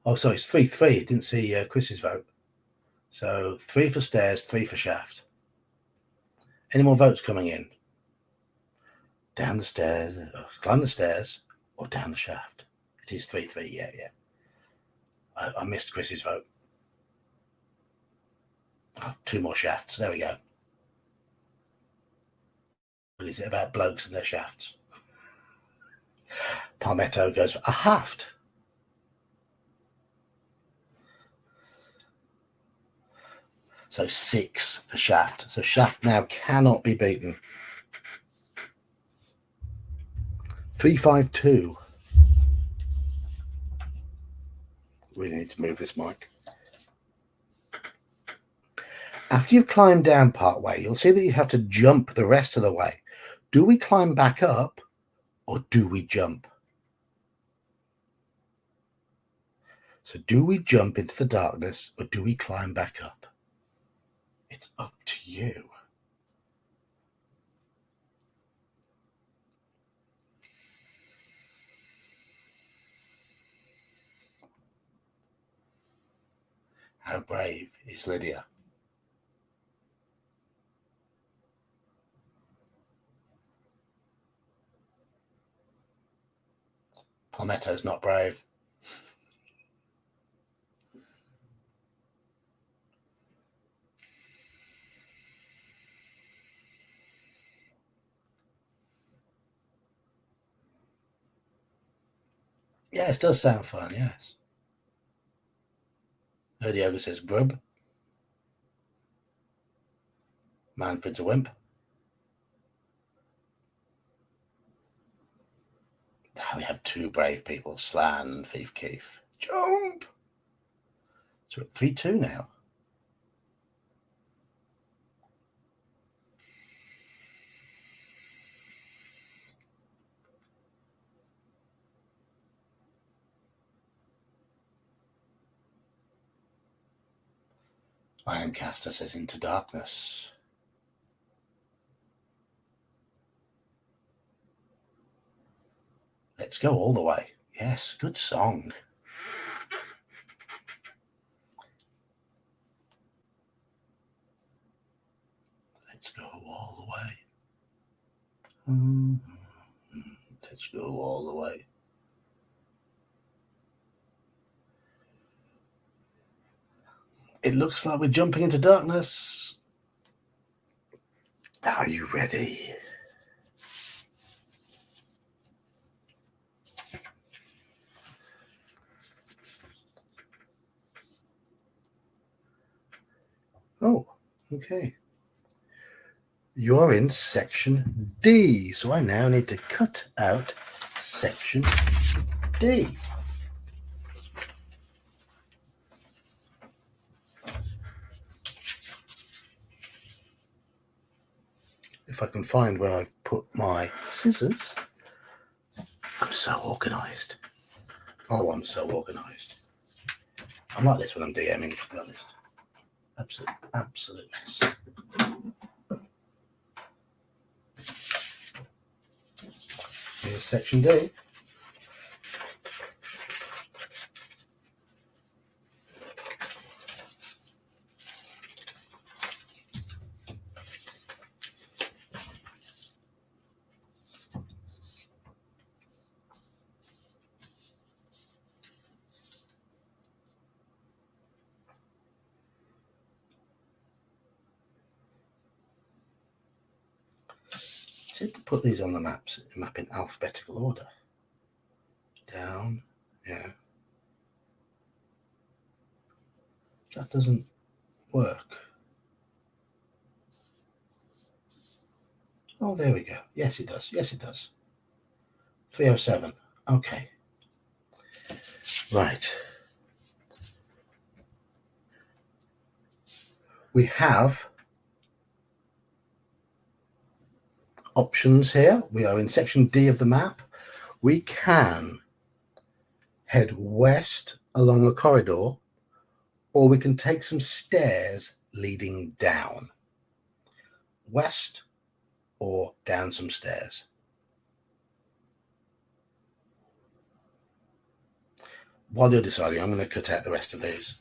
Oh, sorry, it's 3-3. Didn't see Chris's vote. So 3 for stairs, 3 for shaft. Any more votes coming in? Down the stairs, climb the stairs, or down the shaft? It is 3-3. Yeah. I missed Chris's vote. Oh, 2 more shafts. There we go. What is it about blokes and their shafts? Palmetto goes for a haft. So 6 for shaft. So shaft now cannot be beaten. 3-5-2. Really need to move this mic. After you've climbed down part way, you'll see that you have to jump the rest of the way. Do we climb back up or do we jump? So do we jump into the darkness or do we climb back up? It's up to you. How brave is Lydia? Palmetto's not brave. Yes, it does sound fun, yes. Yoga says grub. Manfred's a wimp. We have two brave people, Slan and Thief Keith. Jump! So we're at 3-2 now. Ironcaster says Into Darkness. Let's Go All the Way. Yes, good song. Let's go all the way. Let's go all the way. It looks like we're jumping into darkness. Are you ready? Oh, okay. You're in section D, so I now need to cut out section D. If I can find where I've put my scissors. I'm so organised. Oh, I'm so organised. I'm like this when I'm DMing, to be honest. Absolute mess. Here's section D. I said to put these on the map in alphabetical order. Down, yeah. That doesn't work. Oh, there we go. Yes, it does. Yes, it does. 307. Okay. Right. We have options here. We are in section D of the map. We can head west along the corridor, or we can take some stairs leading down. West or down some stairs. While you're deciding, I'm going to cut out the rest of these.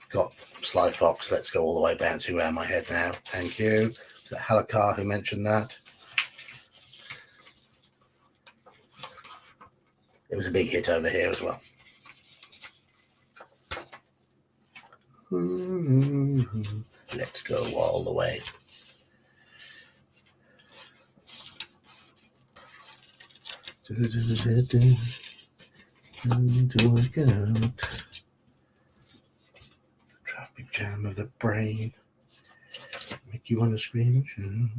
Got Sly Fox, Let's Go All the Way, bouncing around my head now. Thank you. Was that Halakar who mentioned that? It was a big hit over here as well. Let's go all the way. To work it out. Traffic jam of the brain. Make you want to scream and shout.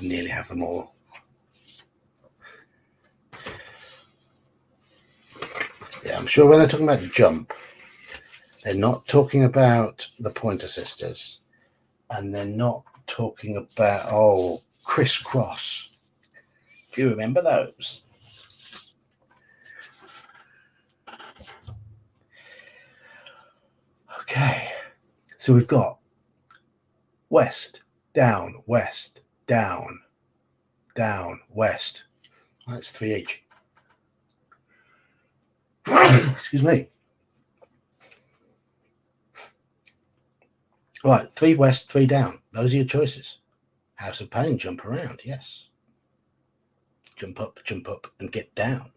nearly have them all. Yeah, I'm sure when they're talking about jump, they're not talking about the Pointer Sisters, and they're not talking about crisscross. Do you remember those? Okay, so we've got west, down, west, down, down, west. That's 3 each. Excuse me. Right, 3 west, 3 down. Those are your choices. House of Pain, jump around, yes. Jump up, and get down.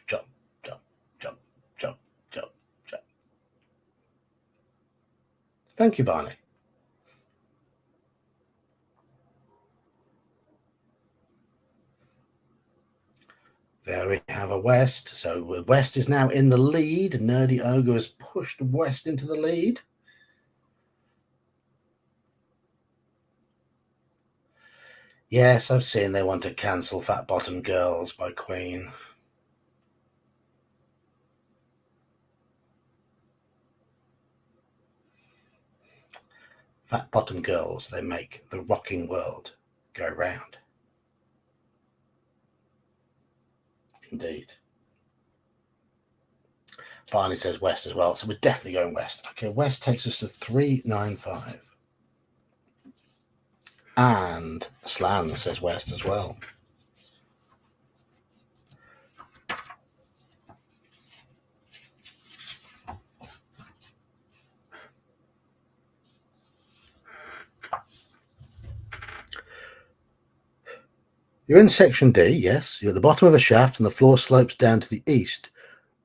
Jump, jump, jump, jump, jump, jump. Thank you, Barney. There we have a west. So west is now in the lead. Nerdy Ogre has pushed west into the lead. Yes, I've seen they want to cancel Fat Bottom Girls by Queen. Fat Bottom Girls, they make the rocking world go round. Indeed. Barney says west as well, so we're definitely going west. Okay, west takes us to 395. And Slan says west as well. You're in section D, yes. You're at the bottom of a shaft and the floor slopes down to the east.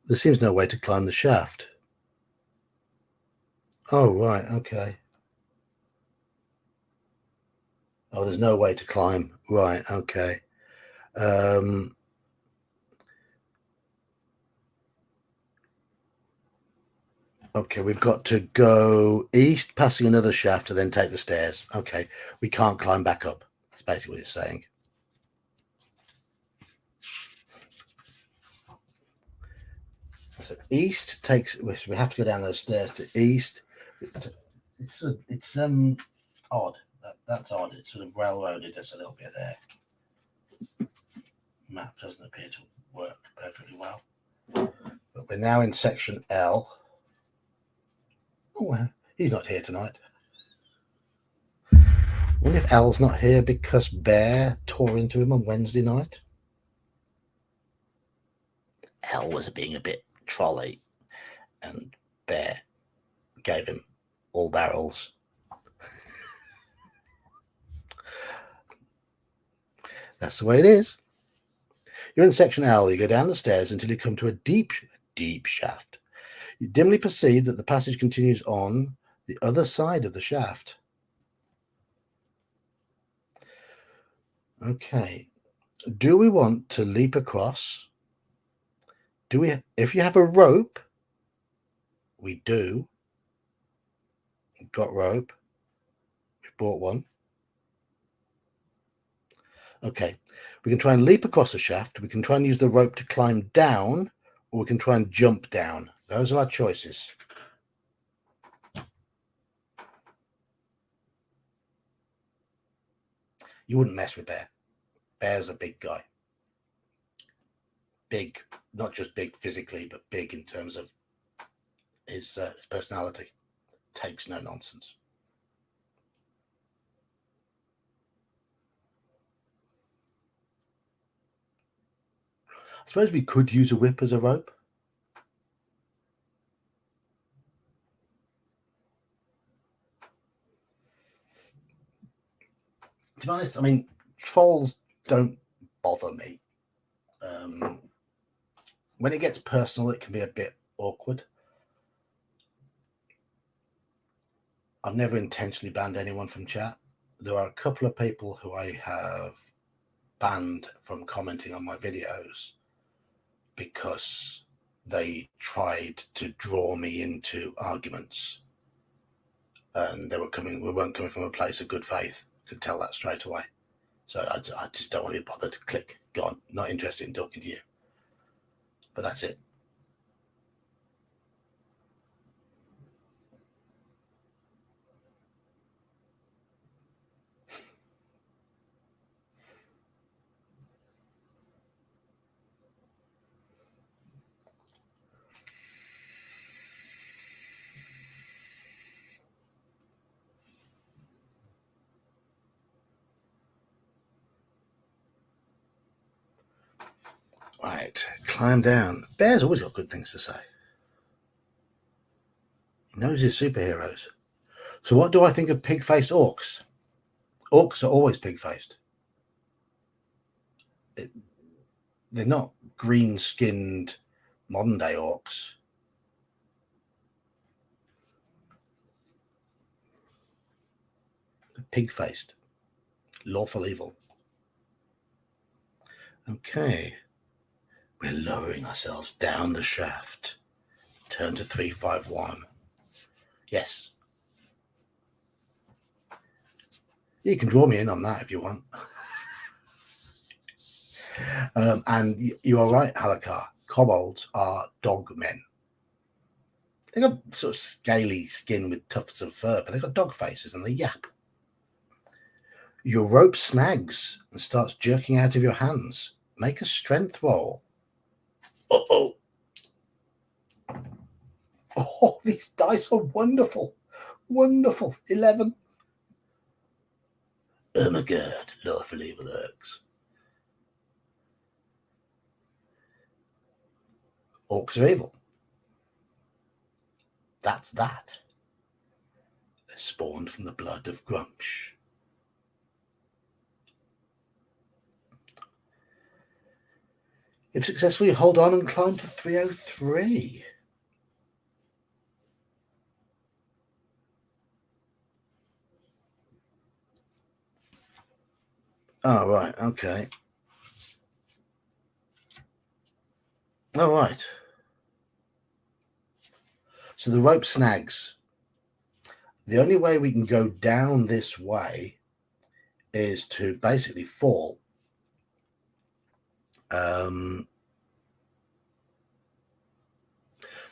There seems no way to climb the shaft. Oh, right, okay. Oh, there's no way to climb. Right, okay. Okay, we've got to go east, passing another shaft, to then take the stairs. Okay, we can't climb back up. That's basically what it's saying. So east takes. We have to go down those stairs to east. It's odd. That's odd. It's sort of railroaded us a little bit there. Map doesn't appear to work perfectly well. But we're now in section L. Oh, well, he's not here tonight. I wonder if L's not here because Bear tore into him on Wednesday night. L was being a bit trolley, and Bear gave him all barrels. That's the way it is. You're in section L. You go down the stairs until you come to a deep, deep shaft. You dimly perceive that the passage continues on the other side of the shaft. Okay. Do we want to leap across? If you have a rope, we do. We've got rope. We've bought one. Okay. We can try and leap across the shaft. We can try and use the rope to climb down, or we can try and jump down. Those are our choices. You wouldn't mess with Bear. Bear's a big guy. Big, not just big physically, but big in terms of his personality. Takes no nonsense. I suppose we could use a whip as a rope. To be honest, I mean, trolls don't bother me. When it gets personal, it can be a bit awkward. I've never intentionally banned anyone from chat. There are a couple of people who I have banned from commenting on my videos because they tried to draw me into arguments, and we weren't coming from a place of good faith. could tell that straight away. So I just don't want to bother to click. Gone. Not interested in talking to you. But that's it. Right, climb down. Bear's always got good things to say. He knows his superheroes. So what do I think of pig-faced orcs? Orcs are always pig-faced. They're not green-skinned modern-day orcs. They're pig-faced. Lawful evil. Okay. We're lowering ourselves down the shaft. Turn to 351. Yes. You can draw me in on that if you want. And you are right, Halakar. Kobolds are dog men. They got sort of scaly skin with tufts of fur, but they've got dog faces and they yap. Your rope snags and starts jerking out of your hands. Make a strength roll. Uh-oh. Oh, these dice are wonderful. Wonderful. 11. Oh my god, lawful evil orcs. Orcs are evil. That's that. They're spawned from the blood of Grumsh. If successful, you hold on and climb to 303. Oh, right, okay. All right. So the rope snags. The only way we can go down this way is to basically fall.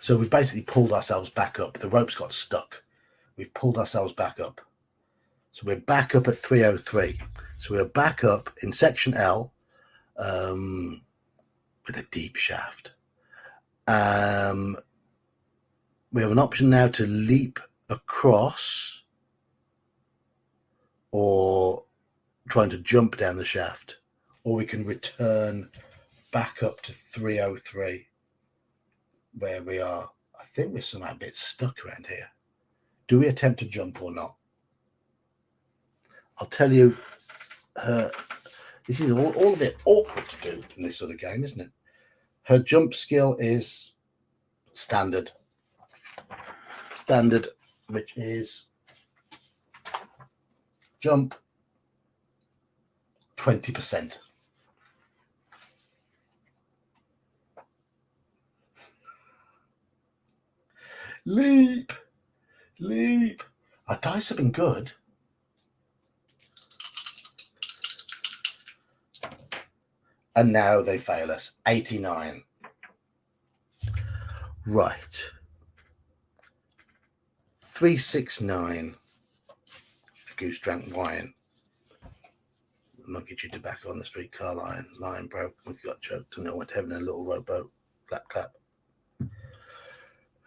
So we've basically pulled ourselves back up. The rope's got stuck. We've pulled ourselves back up. So we're back up at 303. So we're back up in section L with a deep shaft. We have an option now to leap across or trying to jump down the shaft, or we can return back up to 303 where we are. I think we're somehow a bit stuck around here. Do we attempt to jump or not? I'll tell you, this is all a bit awkward to do in this sort of game, isn't it? Her jump skill is standard, which is jump 20%. Leap. Our dice have been good. And now they fail us. 89. Right. 369. The goose drank wine. The monkey chewed tobacco on the streetcar line. Lion broke. Monkey got choked and they went to heaven in a little rowboat. Clap, clap.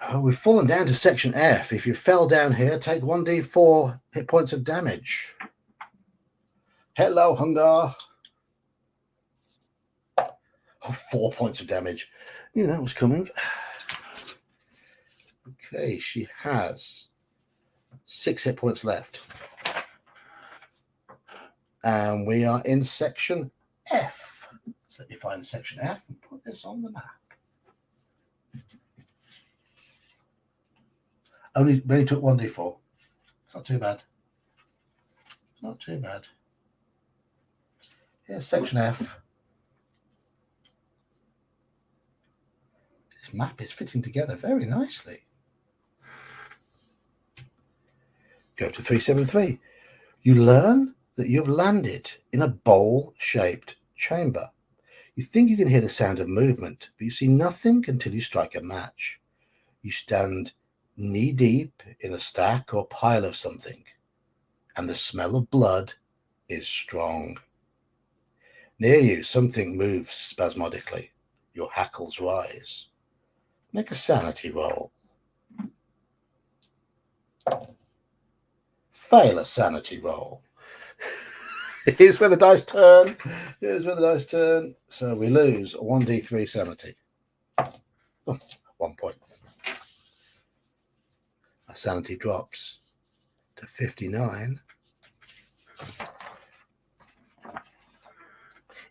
Oh, we've fallen down to section F. If you fell down here, take 1d4 hit points of damage. Hello, Hunger. Oh, 4 points of damage. Knew that was coming. Okay, she has 6 hit points left. And we are in section F. So let me find section F and put this on the map. Only took 1d4. It's not too bad. Not too bad. Here's section F. This map is fitting together very nicely. Go to 373. You learn that you've landed in a bowl-shaped chamber. You think you can hear the sound of movement, but you see nothing until you strike a match. You stand knee-deep in a stack or pile of something, and the smell of blood is strong. Near you, something moves spasmodically. Your hackles rise. Make a sanity roll. Fail a sanity roll. Here's where the dice turn. So we lose 1d3 sanity. Oh, 1 point. Our sanity drops to 59.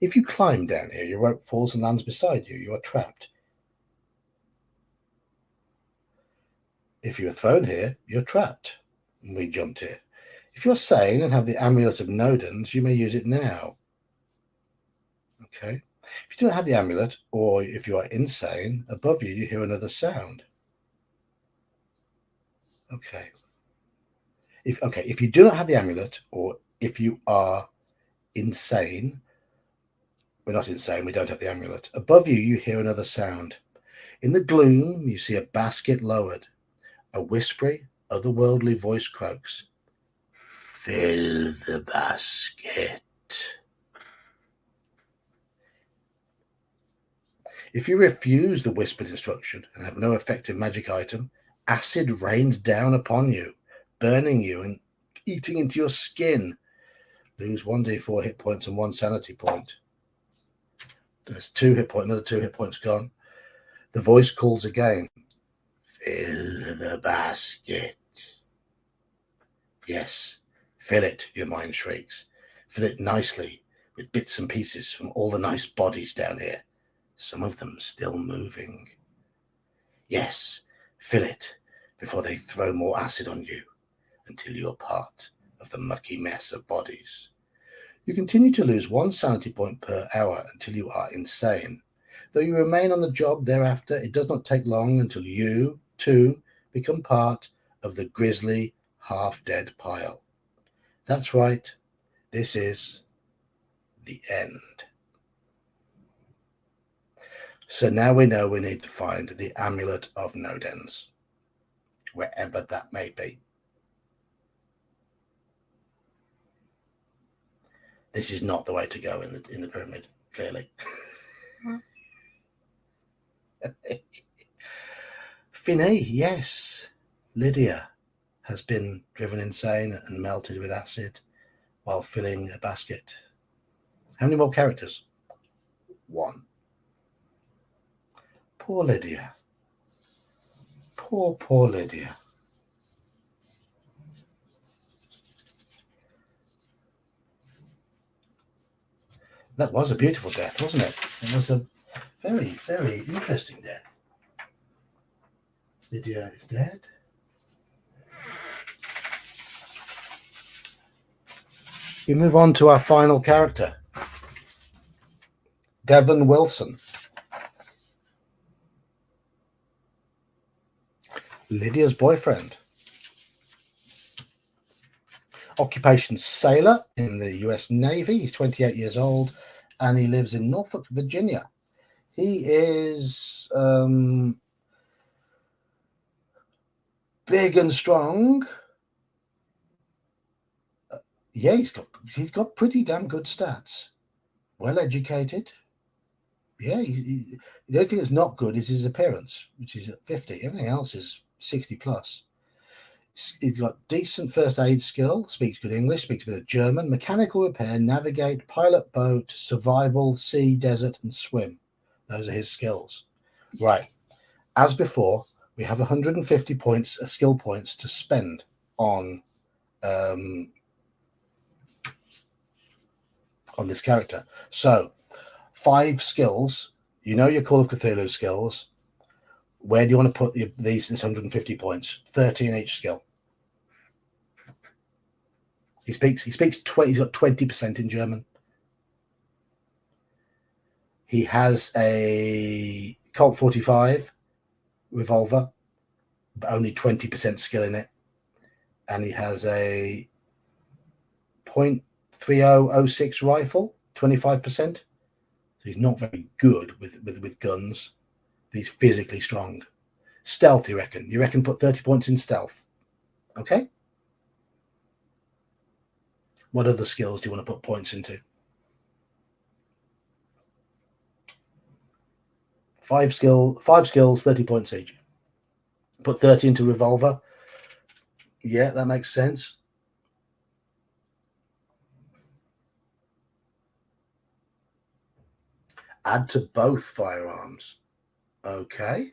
If you climb down here, your rope falls and lands beside you. You are trapped. If you are thrown here, you're trapped. And we jumped here. If you're sane and have the amulet of Nodens, you may use it now. Okay. If you don't have the amulet, or if you are insane, above you, you hear another sound. Okay. If you do not have the amulet, or if you are insane, we're not insane, we don't have the amulet. Above you, you hear another sound. In the gloom, you see a basket lowered. A whispery, otherworldly voice croaks. Fill the basket. If you refuse the whispered instruction and have no effective magic item, acid rains down upon you, burning you and eating into your skin. Lose 1d4 hit points and 1 sanity point. There's 2 hit points, another 2 hit points gone. The voice calls again. Fill the basket. Yes, fill it, your mind shrieks. Fill it nicely with bits and pieces from all the nice bodies down here. Some of them still moving. Yes, fill it before they throw more acid on you until you're part of the mucky mess of bodies. You continue to lose 1 sanity point per hour until you are insane. Though you remain on the job thereafter, it does not take long until you, too, become part of the grisly, half-dead pile. That's right, this is the end. So now we know we need to find the amulet of Nodens, wherever that may be. This is not the way to go in the pyramid, clearly. Finney, yes. Lydia has been driven insane and melted with acid while filling a basket. How many more characters? 1. Poor Lydia. Poor Lydia. That was a beautiful death, wasn't it? It was a very, very interesting death. Lydia is dead. We move on to our final character, Devon Wilson. Lydia's boyfriend. Occupation sailor in the US Navy. He's 28 years old and he lives in Norfolk, Virginia. He is big and strong. Yeah, he's got pretty damn good stats. Well educated. Yeah, the only thing that's not good is his appearance, which is at 50. Everything else is 60 plus. He's got decent first aid skill, speaks good English, speaks a bit of German, mechanical repair, navigate, pilot boat, survival, sea, desert, and swim. Those are his skills. Right. As before, we have 150 points, skill points to spend on this character. So 5 skills. You know your Call of Cthulhu skills. Where do you want to put this 150 points? 30 in each skill. He speaks 20. He's got 20% in German. He has a Colt 45 revolver, but only 20% skill in it. And he has a .3006 rifle, 25%. So he's not very good with guns, but he's physically strong. Stealth, you reckon? You reckon put 30 points in stealth? Okay. What other skills do you want to put points into? 5 skills, 30 points each. Put 30 into revolver. Yeah, that makes sense. Add to both firearms. Okay.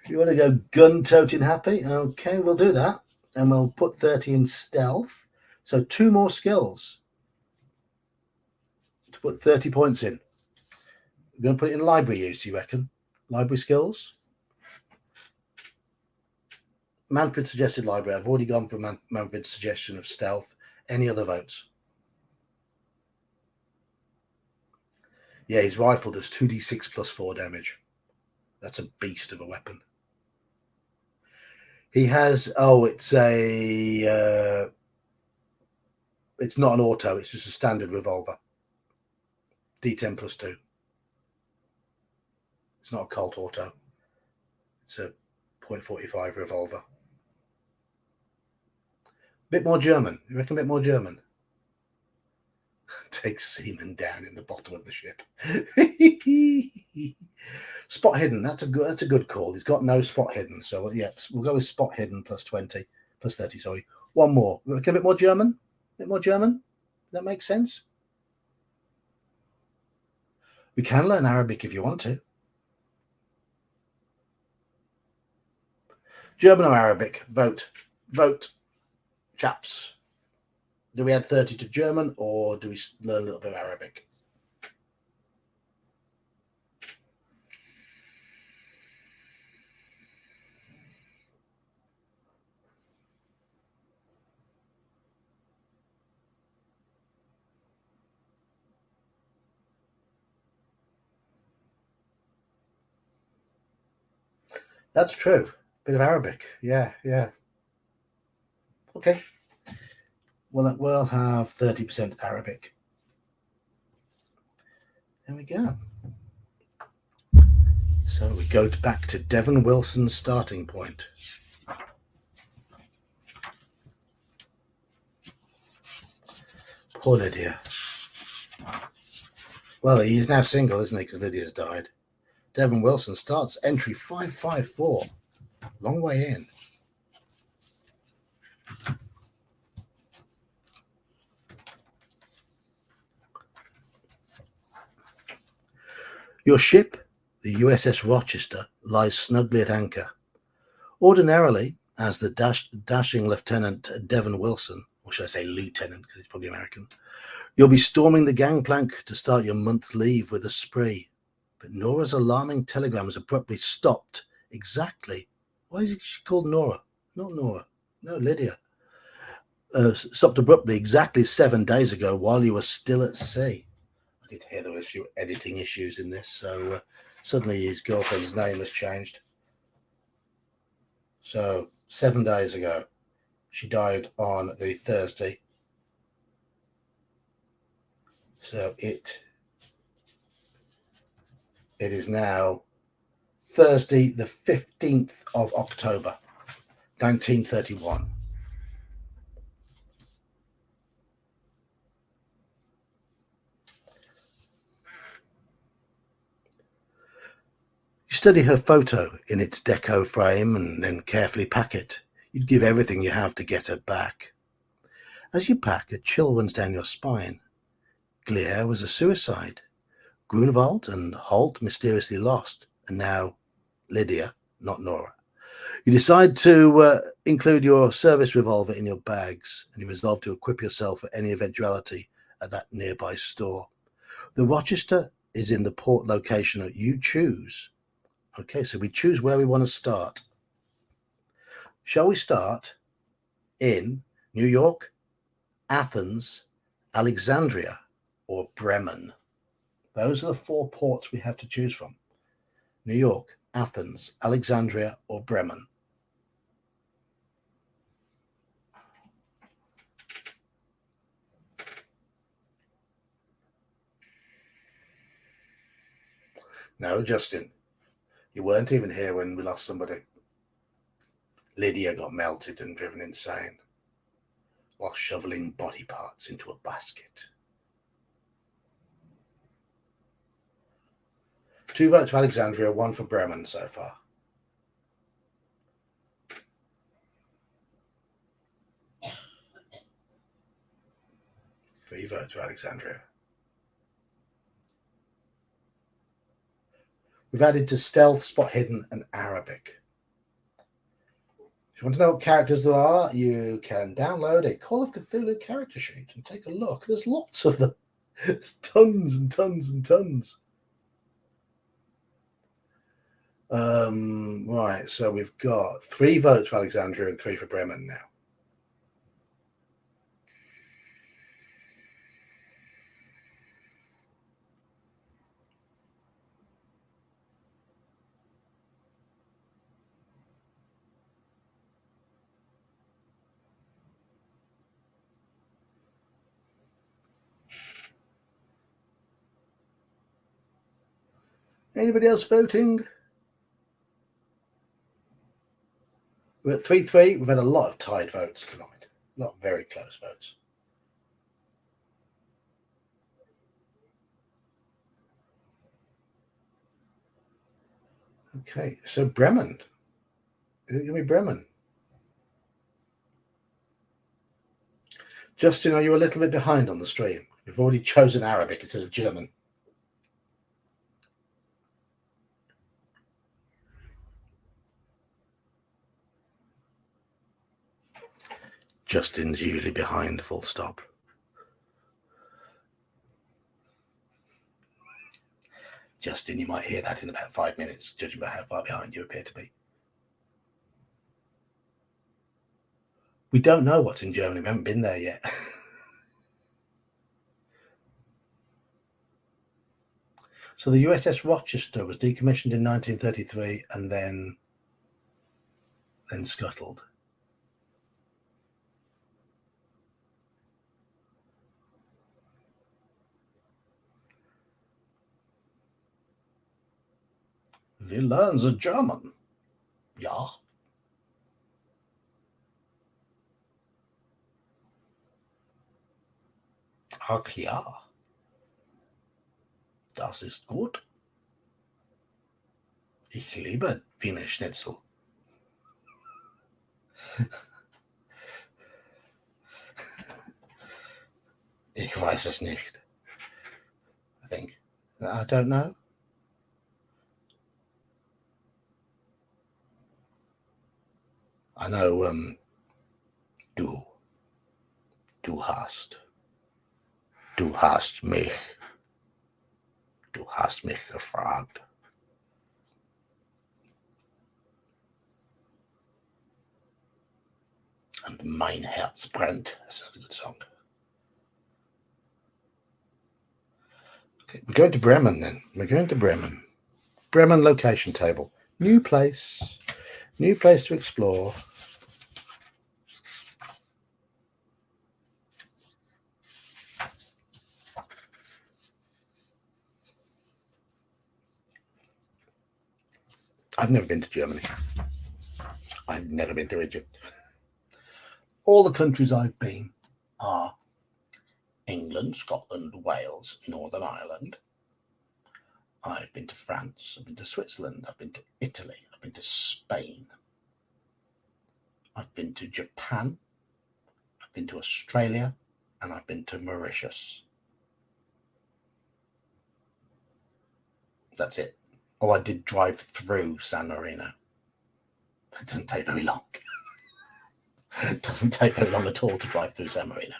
You want to go gun-toting happy? Okay, we'll do that. And we'll put 30 in stealth. So 2 more skills to put 30 points in. We're going to put it in library use, do you reckon? Library skills? Manfred suggested library. I've already gone for Manfred's suggestion of stealth. Any other votes? Yeah, his rifle does 2d6 plus 4 damage. That's a beast of a weapon. He has, it's not an auto, it's just a standard revolver. D10 plus 2. It's not a Colt auto. It's a .45 revolver. Bit more German. You reckon a bit more German? Take seamen down in the bottom of the ship. Spot hidden. That's a good call. He's got no spot hidden. So yeah, we'll go with spot hidden plus 20, plus 30. Sorry. One more. You reckon a bit more German? A bit more German? Does that make sense? We can learn Arabic if you want to. German or Arabic? Vote. Vote, chaps. Do we add 30 to German or do we learn a little bit of Arabic? That's true. Bit of Arabic. Yeah. Okay. Well, we'll have 30% Arabic. There we go. So we go back to Devon Wilson's starting point. Poor Lydia. Well, he's now single, isn't he? Because Lydia's died. Devon Wilson starts entry 554. Long way in. Your ship, the USS Rochester, lies snugly at anchor. Ordinarily, as the dashing Lieutenant Devon Wilson, or should I say Lieutenant, because he's probably American, you'll be storming the gangplank to start your month's leave with a spree. But Nora's alarming telegram has abruptly stopped exactly. Why is she called Nora? Not Nora. No, Lydia. Stopped abruptly exactly 7 days ago while you were still at sea. I did hear there were a few editing issues in this, so suddenly his girlfriend's name has changed. So 7 days ago, she died on the Thursday. So it is now Thursday, the 15th of October, 1931. You study her photo in its deco frame and then carefully pack it. You'd give everything you have to get her back. As you pack, a chill runs down your spine. Glier was a suicide. Grunewald and Holt mysteriously lost. And now Lydia, not Nora. You decide to include your service revolver in your bags, and you resolve to equip yourself for any eventuality at that nearby store. The Rochester is in the port location that you choose. Okay, so we choose where we want to start. Shall we start in New York, Athens, Alexandria, or Bremen? Those are the 4 ports we have to choose from. New York, Athens, Alexandria, or Bremen. No, Justin, you weren't even here when we lost somebody. Lydia got melted and driven insane while shoveling body parts into a basket. 2 votes for Alexandria, 1 for Bremen so far. Three votes for Alexandria. We've added to stealth, spot hidden, and Arabic. If you want to know what characters there are, you can download a Call of Cthulhu character sheet and take a look. There's lots of them. There's tons and tons and tons. Right, so we've got 3 votes for Alexandria and 3 for Bremen now. Anybody else voting? We're at 3-3. We've had a lot of tied votes tonight. Not very close votes. Okay, so Bremen. Is it going to be Bremen? Justin, are you a little bit behind on the stream? You've already chosen Arabic instead of German. Justin's usually behind, full stop. Justin, you might hear that in about 5 minutes, judging by how far behind you appear to be. We don't know what's in Germany. We haven't been there yet. So the USS Rochester was decommissioned in 1933 and then scuttled. We learn the German. Ja. Ach ja. Das ist gut. Ich liebe Wiener Schnitzel. Ich weiß es nicht. I don't know. I know du hast mich gefragt. And mein Herz brennt. That's another good song. Okay, we're going to Bremen then. We're going to Bremen. Bremen location table. New place to explore. I've never been to Germany. I've never been to Egypt. All the countries I've been are England, Scotland, Wales, Northern Ireland. I've been to France, I've been to Switzerland, I've been to Italy, I've been to Spain. I've been to Japan, I've been to Australia, and I've been to Mauritius. That's it. Oh, I did drive through San Marino. It doesn't take very long. It doesn't take very long at all to drive through San Marino.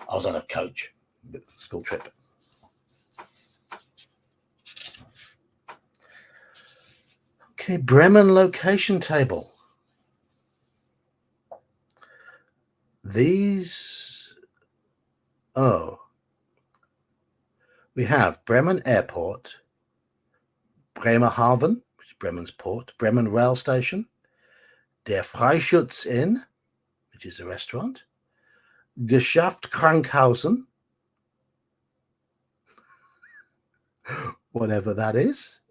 I was on a coach, school trip. Okay, Bremen location table. These, we have Bremen Airport, Bremerhaven, which is Bremen's port, Bremen Rail Station, Der Freischutz Inn, which is a restaurant, Geschäft Krankhausen, whatever that is,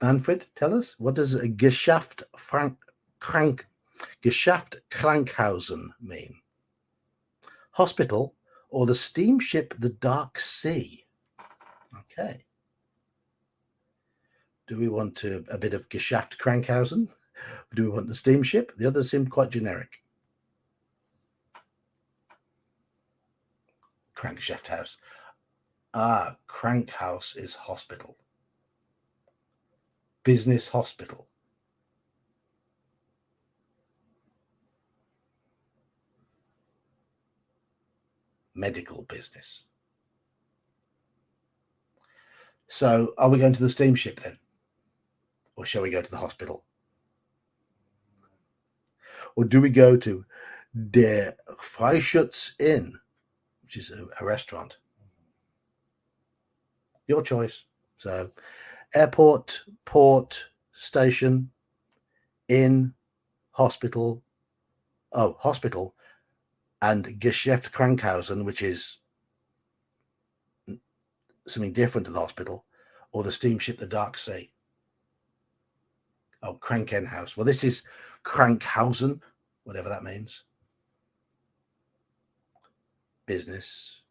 Manfred, tell us, what does a Geschäft Krankhausen mean? Hospital or the steamship the Dark Sea? Okay. Do we want a bit of Geschäft Krankhausen? Do we want the steamship? The others seem quite generic. Crankshaft house. Ah, crank house is hospital. Business hospital. Medical business. So are we going to the steamship then? Or shall we go to the hospital? Or do we go to Der Freischutz Inn, which is a restaurant? Your choice. So airport, port, station, inn, hospital. Oh, hospital. And Geschäft Krankhausen, which is something different to the hospital, or the steamship the Dark Sea. Oh, Krankenhaus. Well, this is Krankhausen, whatever that means. Business.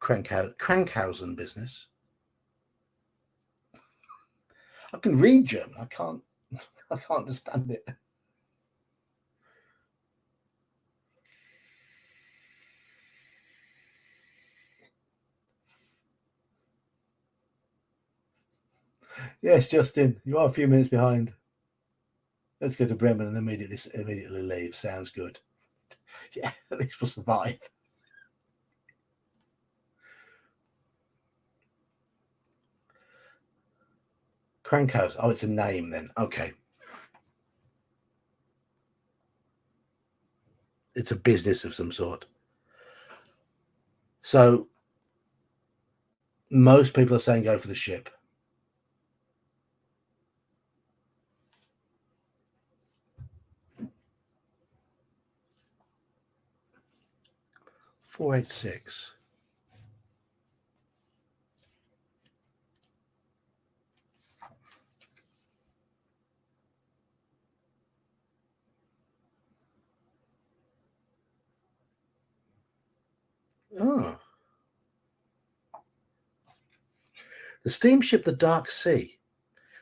Krankhausen business. I can read German. I can't understand it. Yes, Justin, you are a few minutes behind. Let's go to Bremen and immediately leave. Sounds good. Yeah, at least we'll survive. Krankhaus. Oh, it's a name then. Okay. It's a business of some sort. So most people are saying go for the ship. $486. Oh. The steamship the Dark Sea.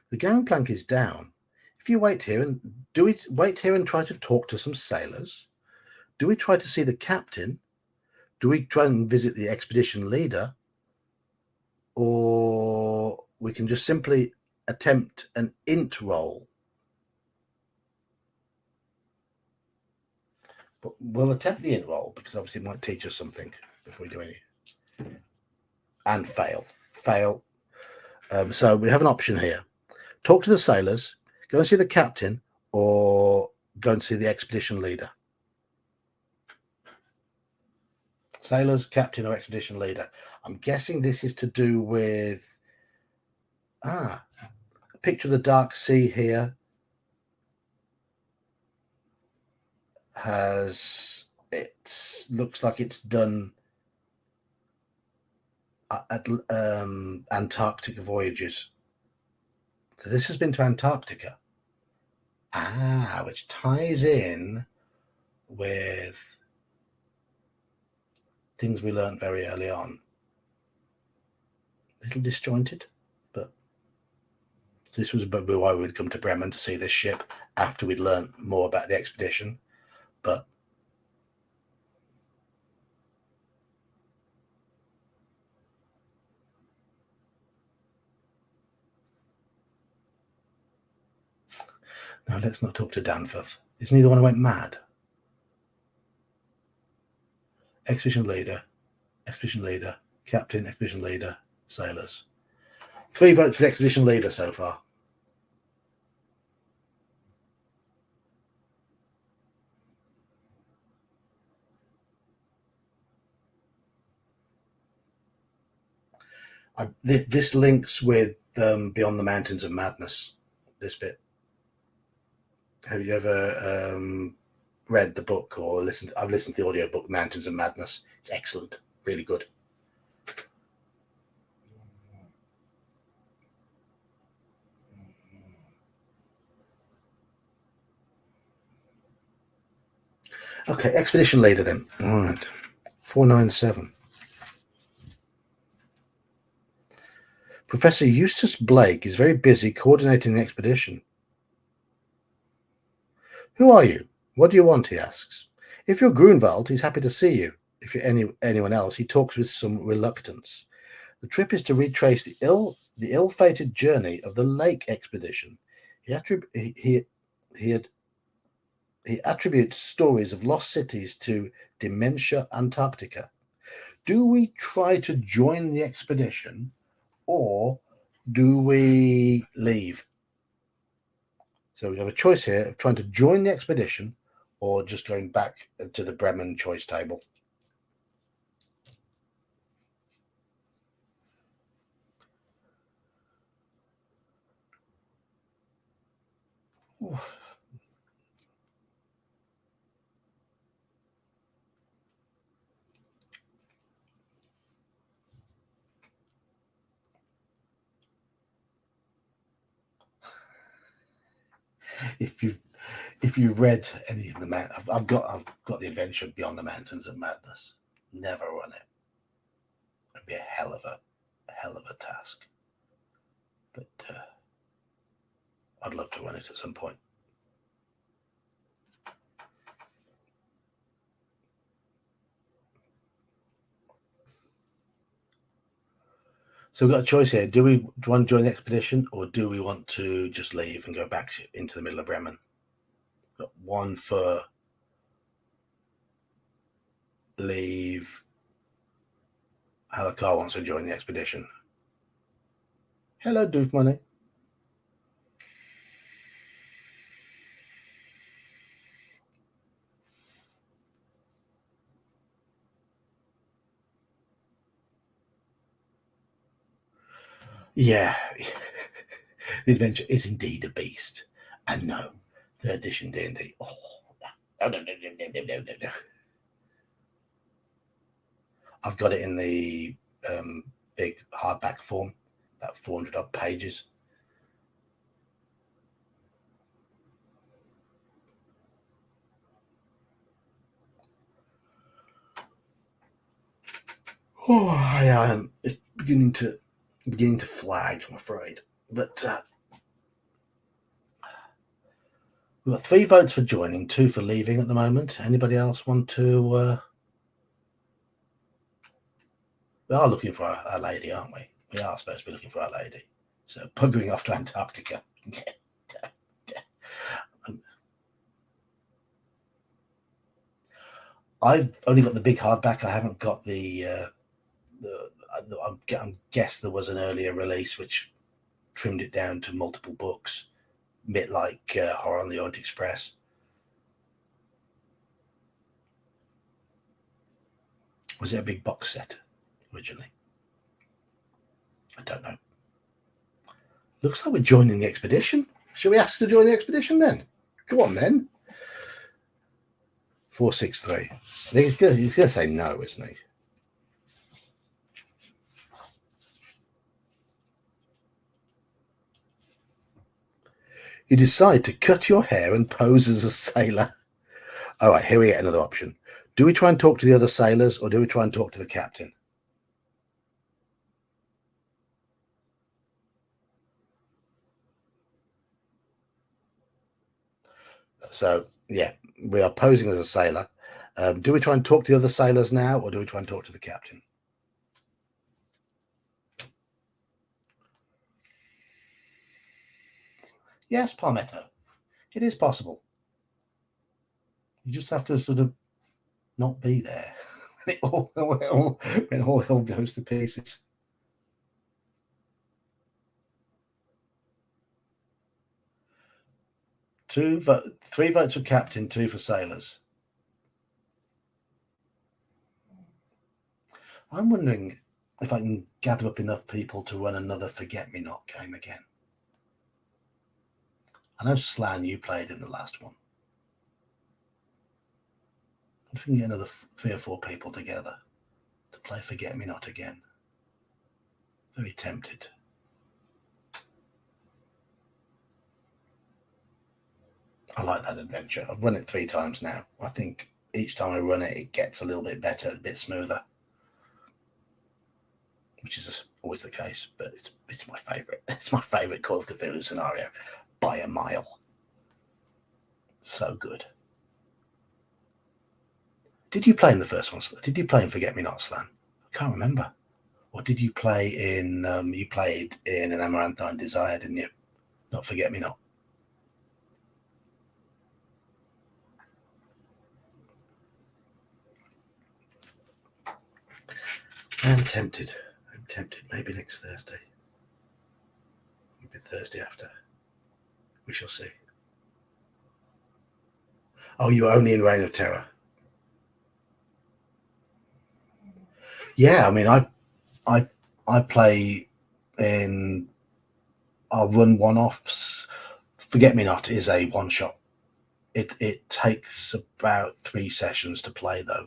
The gangplank is down. If you wait here and try to talk to some sailors? Do we try to see the captain? Do we try and visit the expedition leader? Or we can just simply attempt an int roll. But we'll attempt the int roll because obviously it might teach us something before we do any. And fail. So we have an option here. Talk to the sailors, go and see the captain, or go and see the expedition leader. Sailors, captain, or expedition leader. I'm guessing this is to do with a picture of the Dark Sea here looks like it's done at Antarctic voyages. So this has been to Antarctica. Which ties in with things we learned very early on. A little disjointed, but this was why we'd come to Bremen to see this ship after we'd learned more about the expedition. But no, let's not talk to Danforth. Isn't he the one who went mad? Expedition leader, captain, expedition leader, sailors. 3 votes for the expedition leader so far. This links with Beyond the Mountains of Madness, this bit. Have you ever read the book or listened? I've listened to the audio book Mountains of Madness. It's excellent, really good. Okay, expedition leader then. All right. 497. Professor Eustace Blake is very busy coordinating the expedition. Who are you? What do you want? He asks. If you're Grunwald, he's happy to see you. If you're anyone else, he talks with some reluctance. The trip is to retrace the ill-fated journey of the Lake expedition. He attributes stories of lost cities to dementia Antarctica. Do we try to join the expedition or do we leave? So we have a choice here of trying to join the expedition or just going back to the Bremen choice table. Oof. If you've read any of the I've got the Adventure Beyond the Mountains of Madness. Never run it. It'd be a hell of a task. But I'd love to run it at some point. So we've got a choice here. Do we want to join the expedition or do we want to just leave and go back into the middle of Bremen? Got one for leave. Halakar wants to join the expedition. Hello, Doof Money. Yeah, the adventure is indeed a beast. And no, 3rd edition D&D. Oh, no. I've got it in the big hardback form, about 400 odd pages. Oh, yeah, it's beginning to flag, I'm afraid. But we've got 3 votes for joining, 2 for leaving at the moment. Anybody else want to? We are looking for our lady, aren't we? We are supposed to be looking for our lady. So buggering off to Antarctica. I've only got the big hardback. I haven't got the. I guess there was an earlier release which trimmed it down to multiple books, a bit like Horror on the Orient Express. Was it a big box set originally? I don't know. Looks like we're joining the expedition. Shall we ask to join the expedition then? Go on then. 463. I think he's going to say no, isn't he? You decide to cut your hair and pose as a sailor. All right, here we get another option. Do we try and talk to the other sailors or do we try and talk to the captain? So, yeah, we are posing as a sailor. Do we try and talk to the other sailors now or do we try and talk to the captain? Yes, Palmetto. It is possible. You just have to sort of not be there when it all goes to pieces. 3 votes for captain, 2 for sailors. I'm wondering if I can gather up enough people to run another Forget-Me-Not game again. I know, Slan, you played in the last one. If we can get another 3 or 4 people together to play Forget-Me-Not again. Very tempted. I like that adventure. I've run it 3 times now. I think each time I run it, it gets a little bit better, a bit smoother, which is always the case. But it's my favourite. It's my favourite Call of Cthulhu scenario by a mile. So good. Did you play in the first one? Did you play in Forget Me Not, Slan? I can't remember. Or did you play in? You played in An Amaranthine Desire, didn't you? Not Forget Me Not. I'm tempted. Maybe next Thursday. Maybe Thursday after. We shall see. Oh, you were only in Reign of Terror. Yeah, I mean, I play in. I'll run one-offs. Forget Me Not is a one-shot. It takes about 3 sessions to play, though.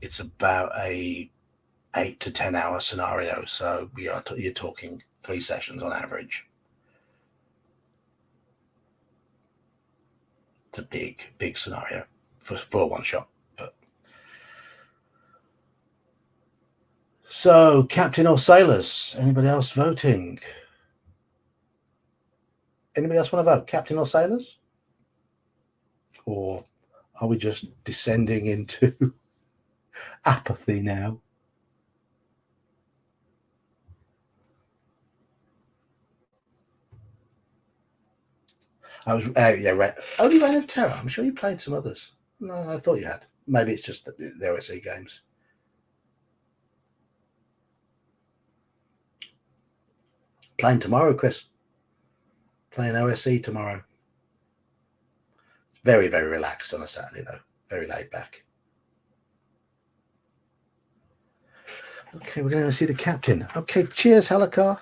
It's about a 8 to 10 hour scenario, so you're talking 3 sessions on average. It's a big scenario for a one-shot. But so, captain or sailors? Anybody else voting? Anybody else want to vote? Captain or sailors? Or are we just descending into apathy now? I was only Reign of Terror. I'm sure you played some others. No, I thought you had. Maybe it's just the OSE games. Playing tomorrow, Chris. Playing OSE tomorrow. Very, very relaxed on a Saturday, though. Very laid back. Okay, we're going to see the captain. Okay, cheers, Halakar.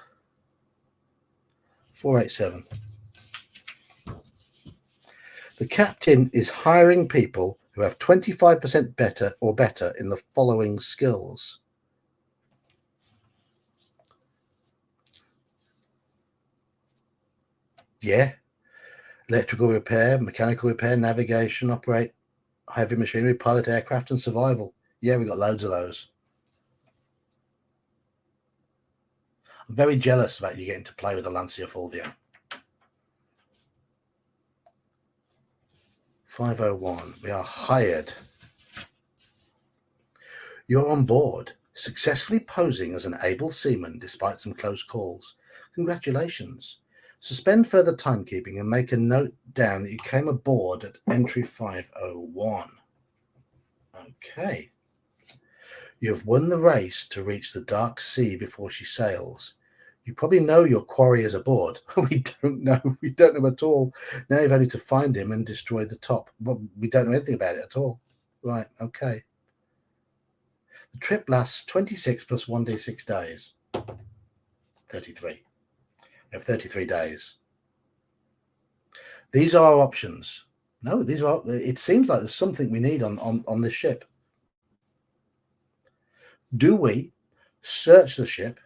487. The captain is hiring people who have 25% better in the following skills. Yeah. Electrical repair, mechanical repair, navigation, operate heavy machinery, pilot aircraft, and survival. Yeah, we've got loads of those. I'm very jealous about you getting to play with the Lancia Fulvio. 501. We are hired. You're on board, successfully posing as an able seaman despite some close calls. Congratulations. Suspend further timekeeping and make a note down that you came aboard at entry 501. Okay. You have won the race to reach the dark sea before she sails. You probably know your quarry is aboard. We don't know. We don't know at all. Now you've only to find him and destroy the top. Well, we don't know anything about it at all. Right, okay. The trip lasts 26 plus 1d6 days. 33. We have 33 days. These are our options. No, these are. It seems like there's something we need on this ship. Do we search the ship?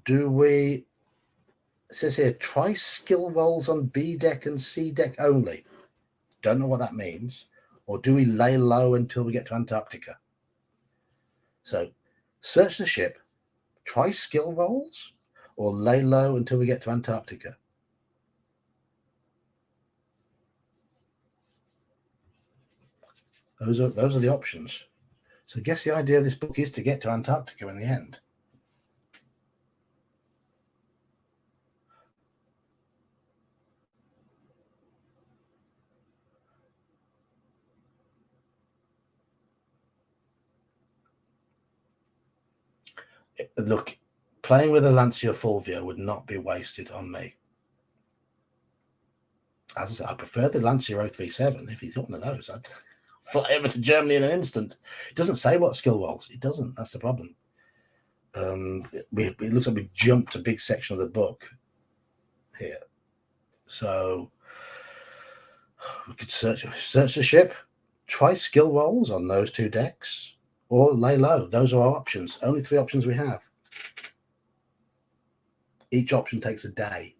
Do we? It says here, try skill rolls on B deck and C deck only. Don't know what that means. Or do we lay low until we get to Antarctica? So, search the ship, try skill rolls, or lay low until we get to Antarctica. Those are the options. So I guess the idea of this book is to get to Antarctica in the end. Look, playing with a Lancia Fulvio would not be wasted on me. As I said, I prefer the Lancia 037. If he's got one of those, I'd fly over to Germany in an instant. It doesn't say what skill rolls. It doesn't. That's the problem. It looks like we've jumped a big section of the book here. So we could search the ship, try skill rolls on those 2 decks, or lay low. Those are our options. Only 3 options we have. Each option takes a day.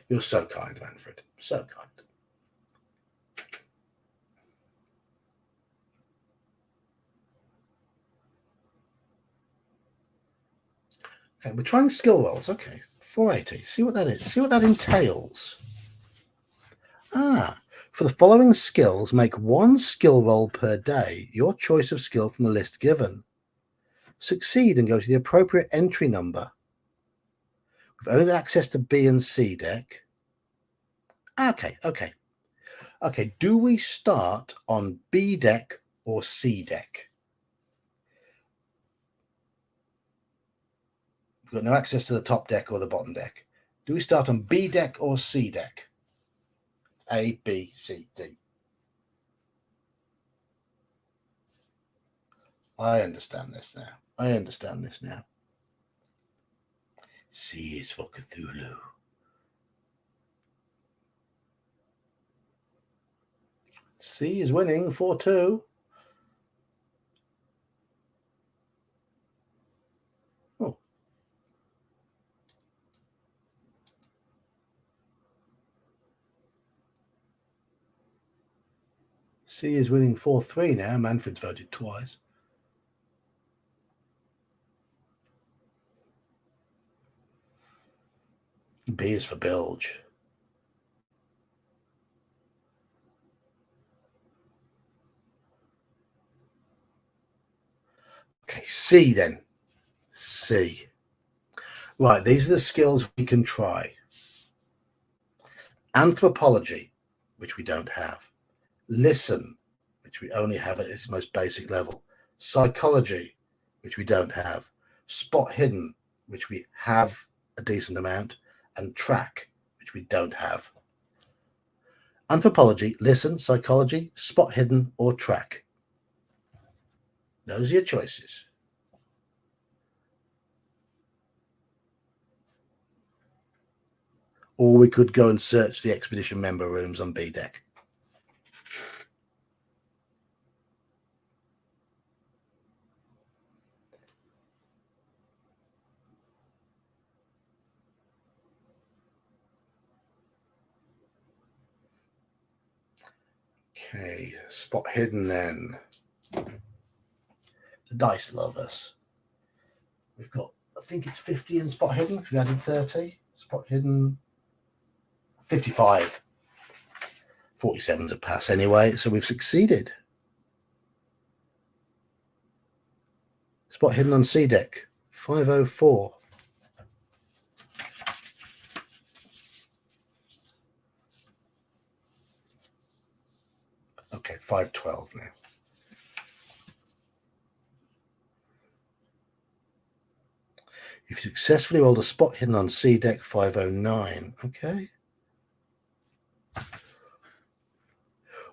You're so kind, Manfred. So kind. Okay, we're trying skill rolls. Okay, 480. See what that is. See what that entails. For the following skills, make one skill roll per day, your choice of skill from the list given. Succeed and go to the appropriate entry number. We've only got access to B and C deck. Okay. Do we start on B deck or C deck? We've got no access to the top deck or the bottom deck. Do we start on B deck or C deck? A, B, C, D. I understand this now. C is for Cthulhu. C is winning 4-2. Oh. C is winning 4-3 now. Manfred's voted twice. B is for bilge. Okay, C then. C. Right, these are the skills we can try. Anthropology, which we don't have. Listen, which we only have at its most basic level. Psychology, which we don't have. Spot hidden, which we have a decent amount. And track, which we don't have. Anthropology, listen, psychology, spot hidden, or track. Those are your choices. Or we could go and search the expedition member rooms on B deck. Okay, spot hidden then. The dice love us. We've got, I think it's 50 in spot hidden. If we added 30, spot hidden 55. 47's a pass anyway, so we've succeeded. Spot hidden on C deck, 504. Okay, 512 now. You've successfully rolled a spot hidden on C deck, 509. Okay.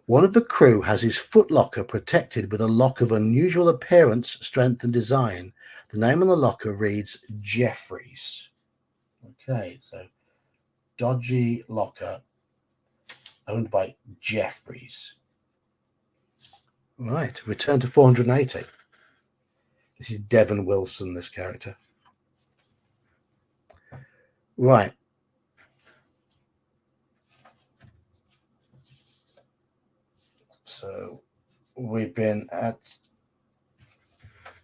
One of the crew has his footlocker protected with a lock of unusual appearance, strength, and design. The name on the locker reads Jeffries. Okay, so dodgy locker owned by Jeffries. Right, return to 480. This is Devon Wilson, this character. Right. So we've been at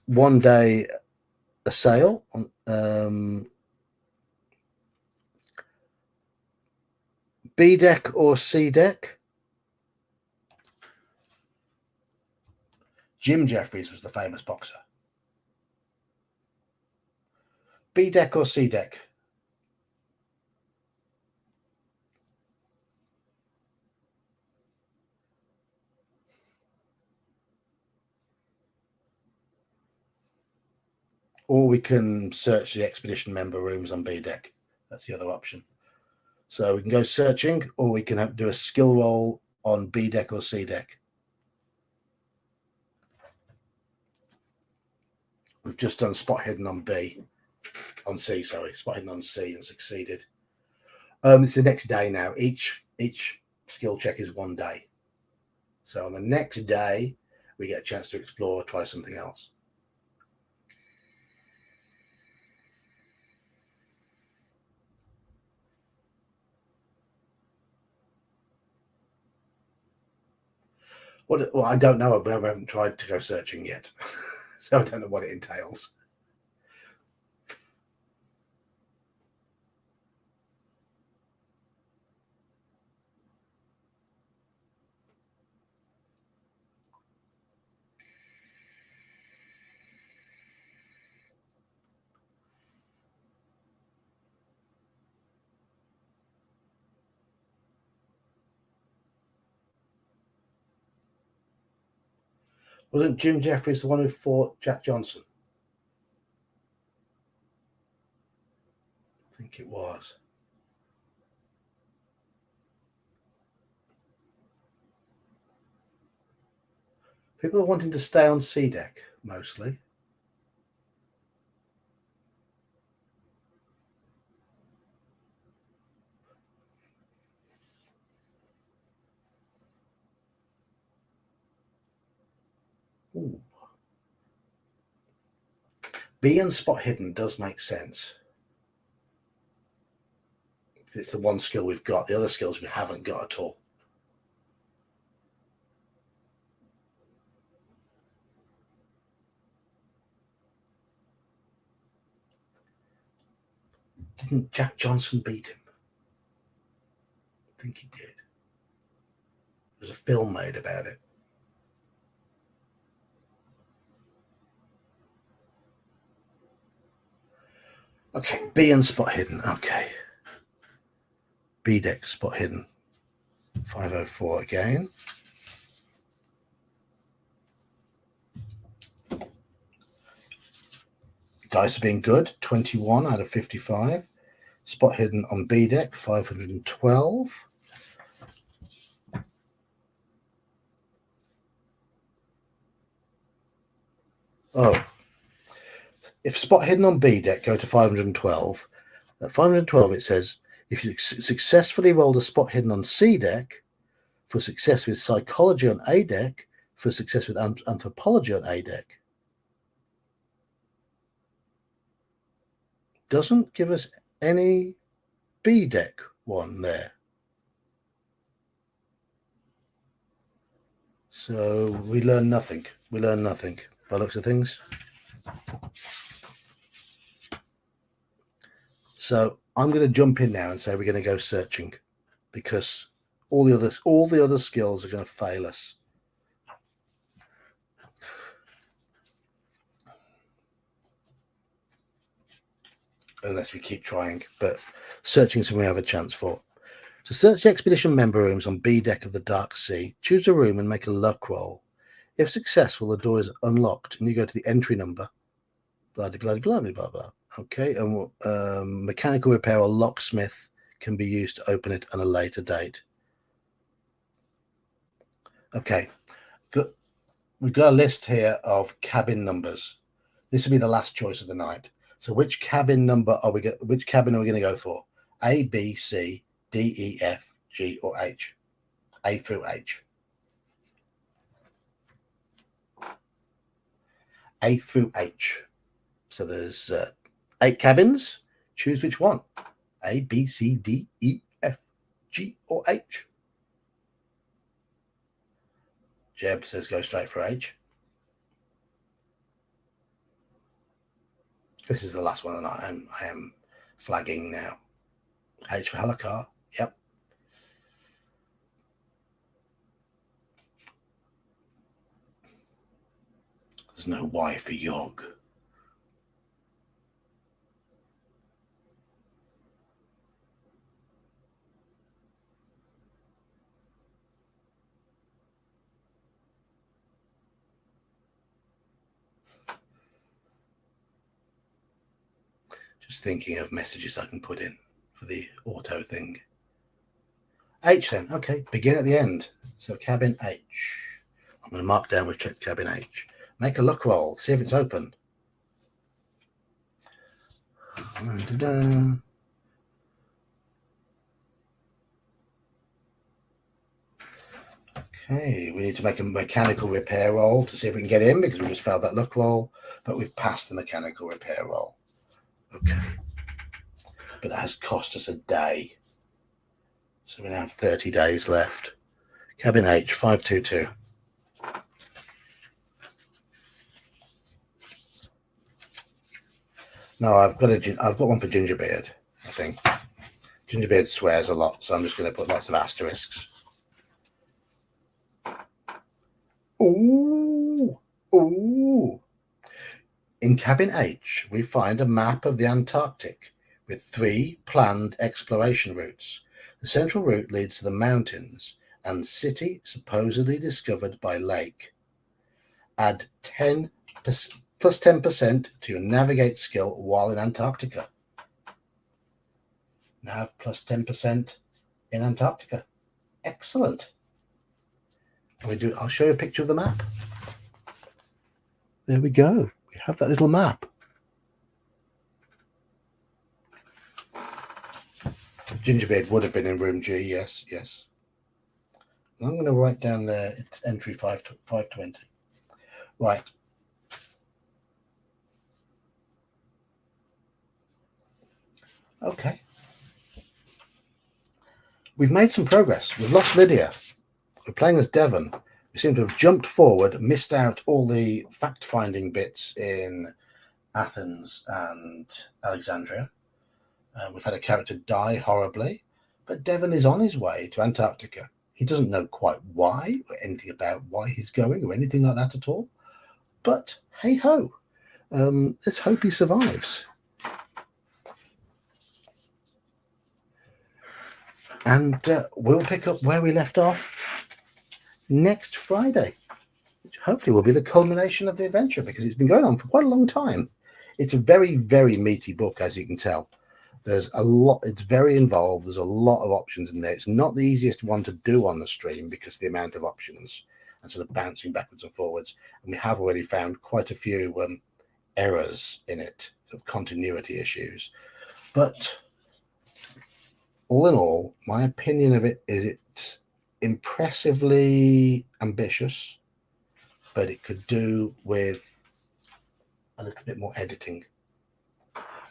1 day a sale on B deck or C deck. Jim Jeffries was the famous boxer. B deck or C deck? Or we can search the expedition member rooms on B deck. That's the other option. So we can go searching, or we can do a skill roll on B deck or C deck. We've just done spot hidden on C, spot hidden on C and succeeded. It's the next day now. Each skill check is 1 day. So on the next day, we get a chance to explore, try something else. Well, I don't know. I haven't tried to go searching yet, so I don't know what it entails. Wasn't Jim Jeffries the one who fought Jack Johnson? I think it was. People are wanting to stay on C deck mostly. Ooh. B and spot hidden does make sense. It's the one skill we've got. The other skills we haven't got at all. Didn't Jack Johnson beat him? I think he did. There's a film made about it. Okay, B and spot hidden. Okay. B deck spot hidden. 504 again. Dice are being good. 21 out of 55. Spot hidden on B deck. 512. Oh. If spot hidden on B deck, go to 512. At 512, it says, if you successfully rolled a spot hidden on C deck, for success with psychology on A deck, for success with anthropology on A deck. Doesn't give us any B deck one there. So we learn nothing. We learn nothing by looks of things. So I'm going to jump in now and say we're going to go searching, because all the other skills are going to fail us. Unless we keep trying, but searching is something we have a chance for. To search the expedition member rooms on B deck of the Dark Sea, choose a room and make a luck roll. If successful, the door is unlocked and you go to the entry number. Blah, blah, blah, blah, blah, blah. Okay, and mechanical repair or locksmith can be used to open it at a later date. Okay, we've got a list here of cabin numbers. This will be the last choice of the night. So which cabin number are we going to go for? A, B, C, D, E, F, G, or H? A through H. A through H. So there's 8 cabins. Choose which one. A, B, C, D, E, F, G, or H. Jeb says go straight for H. This is the last one that I am flagging now. H for Halakar. Yep. There's no Y for Yog. Just thinking of messages I can put in for the auto thing. H then. Okay, begin at the end. So cabin H. I'm going to mark down we've checked cabin H. Make a luck roll. See if it's open. Da-da. Okay, we need to make a mechanical repair roll to see if we can get in, because we just failed that luck roll, but we've passed the mechanical repair roll. Okay. But that has cost us a day. So we now have 30 days left. Cabin H, 522. No, I've got one for Gingerbeard, I think. Gingerbeard swears a lot, so I'm just going to put lots of asterisks. Ooh, ooh. In Cabin H, we find a map of the Antarctic with 3 planned exploration routes. The central route leads to the mountains and city supposedly discovered by lake. Add 10% plus 10% to your navigate skill while in Antarctica. Nav plus 10% in Antarctica. Excellent. I'll show you a picture of the map. There we go. We have that little map. Gingerbeard would have been in room G, yes. I'm going to write down there, it's entry 520. Right. Okay. We've made some progress. We've lost Lydia. We're playing as Devon. We seem to have jumped forward, missed out all the fact-finding bits in Athens and Alexandria. We've had a character die horribly, but Devon is on his way to Antarctica. He doesn't know quite why, or anything about why he's going, or anything like that at all. But hey-ho, let's hope he survives. And we'll pick up where we left off next Friday, which hopefully will be the culmination of the adventure, because it's been going on for quite a long time. It's a very, very meaty book, as you can tell. There's a lot, it's very involved. There's a lot of options in there. It's not the easiest one to do on the stream because of the amount of options and sort of bouncing backwards and forwards. And we have already found quite a few errors in it, sort of continuity issues. But all in all, my opinion of it is it's impressively ambitious, but it could do with a little bit more editing.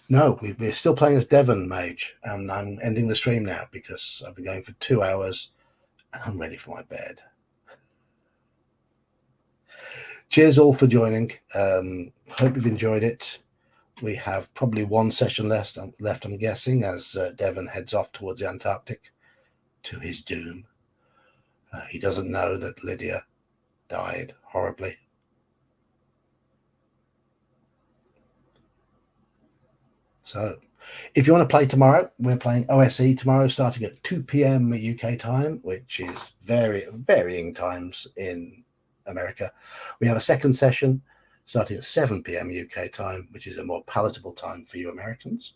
No, we're still playing as Devon Mage, and I'm ending the stream now because I've been going for 2 hours and I'm ready for my bed. Cheers all for joining. Hope you've enjoyed it. We have probably one session left, I'm guessing, as Devon heads off towards the Antarctic to his doom. He doesn't know that Lydia died horribly. So if you want to play tomorrow, we're playing OSE tomorrow, starting at 2 p.m. UK time, which is varying times in America. We have a second session starting at 7 p.m. UK time, which is a more palatable time for you Americans.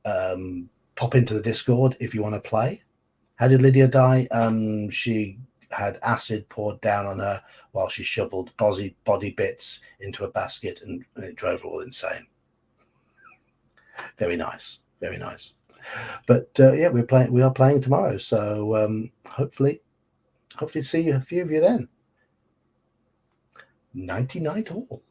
Pop into the Discord if you want to play. How did Lydia die? She had acid poured down on her while she shoveled body bits into a basket, and it drove her all insane. Very nice, very nice. But yeah, we are playing tomorrow, so hopefully see a few of you then. Nighty night all.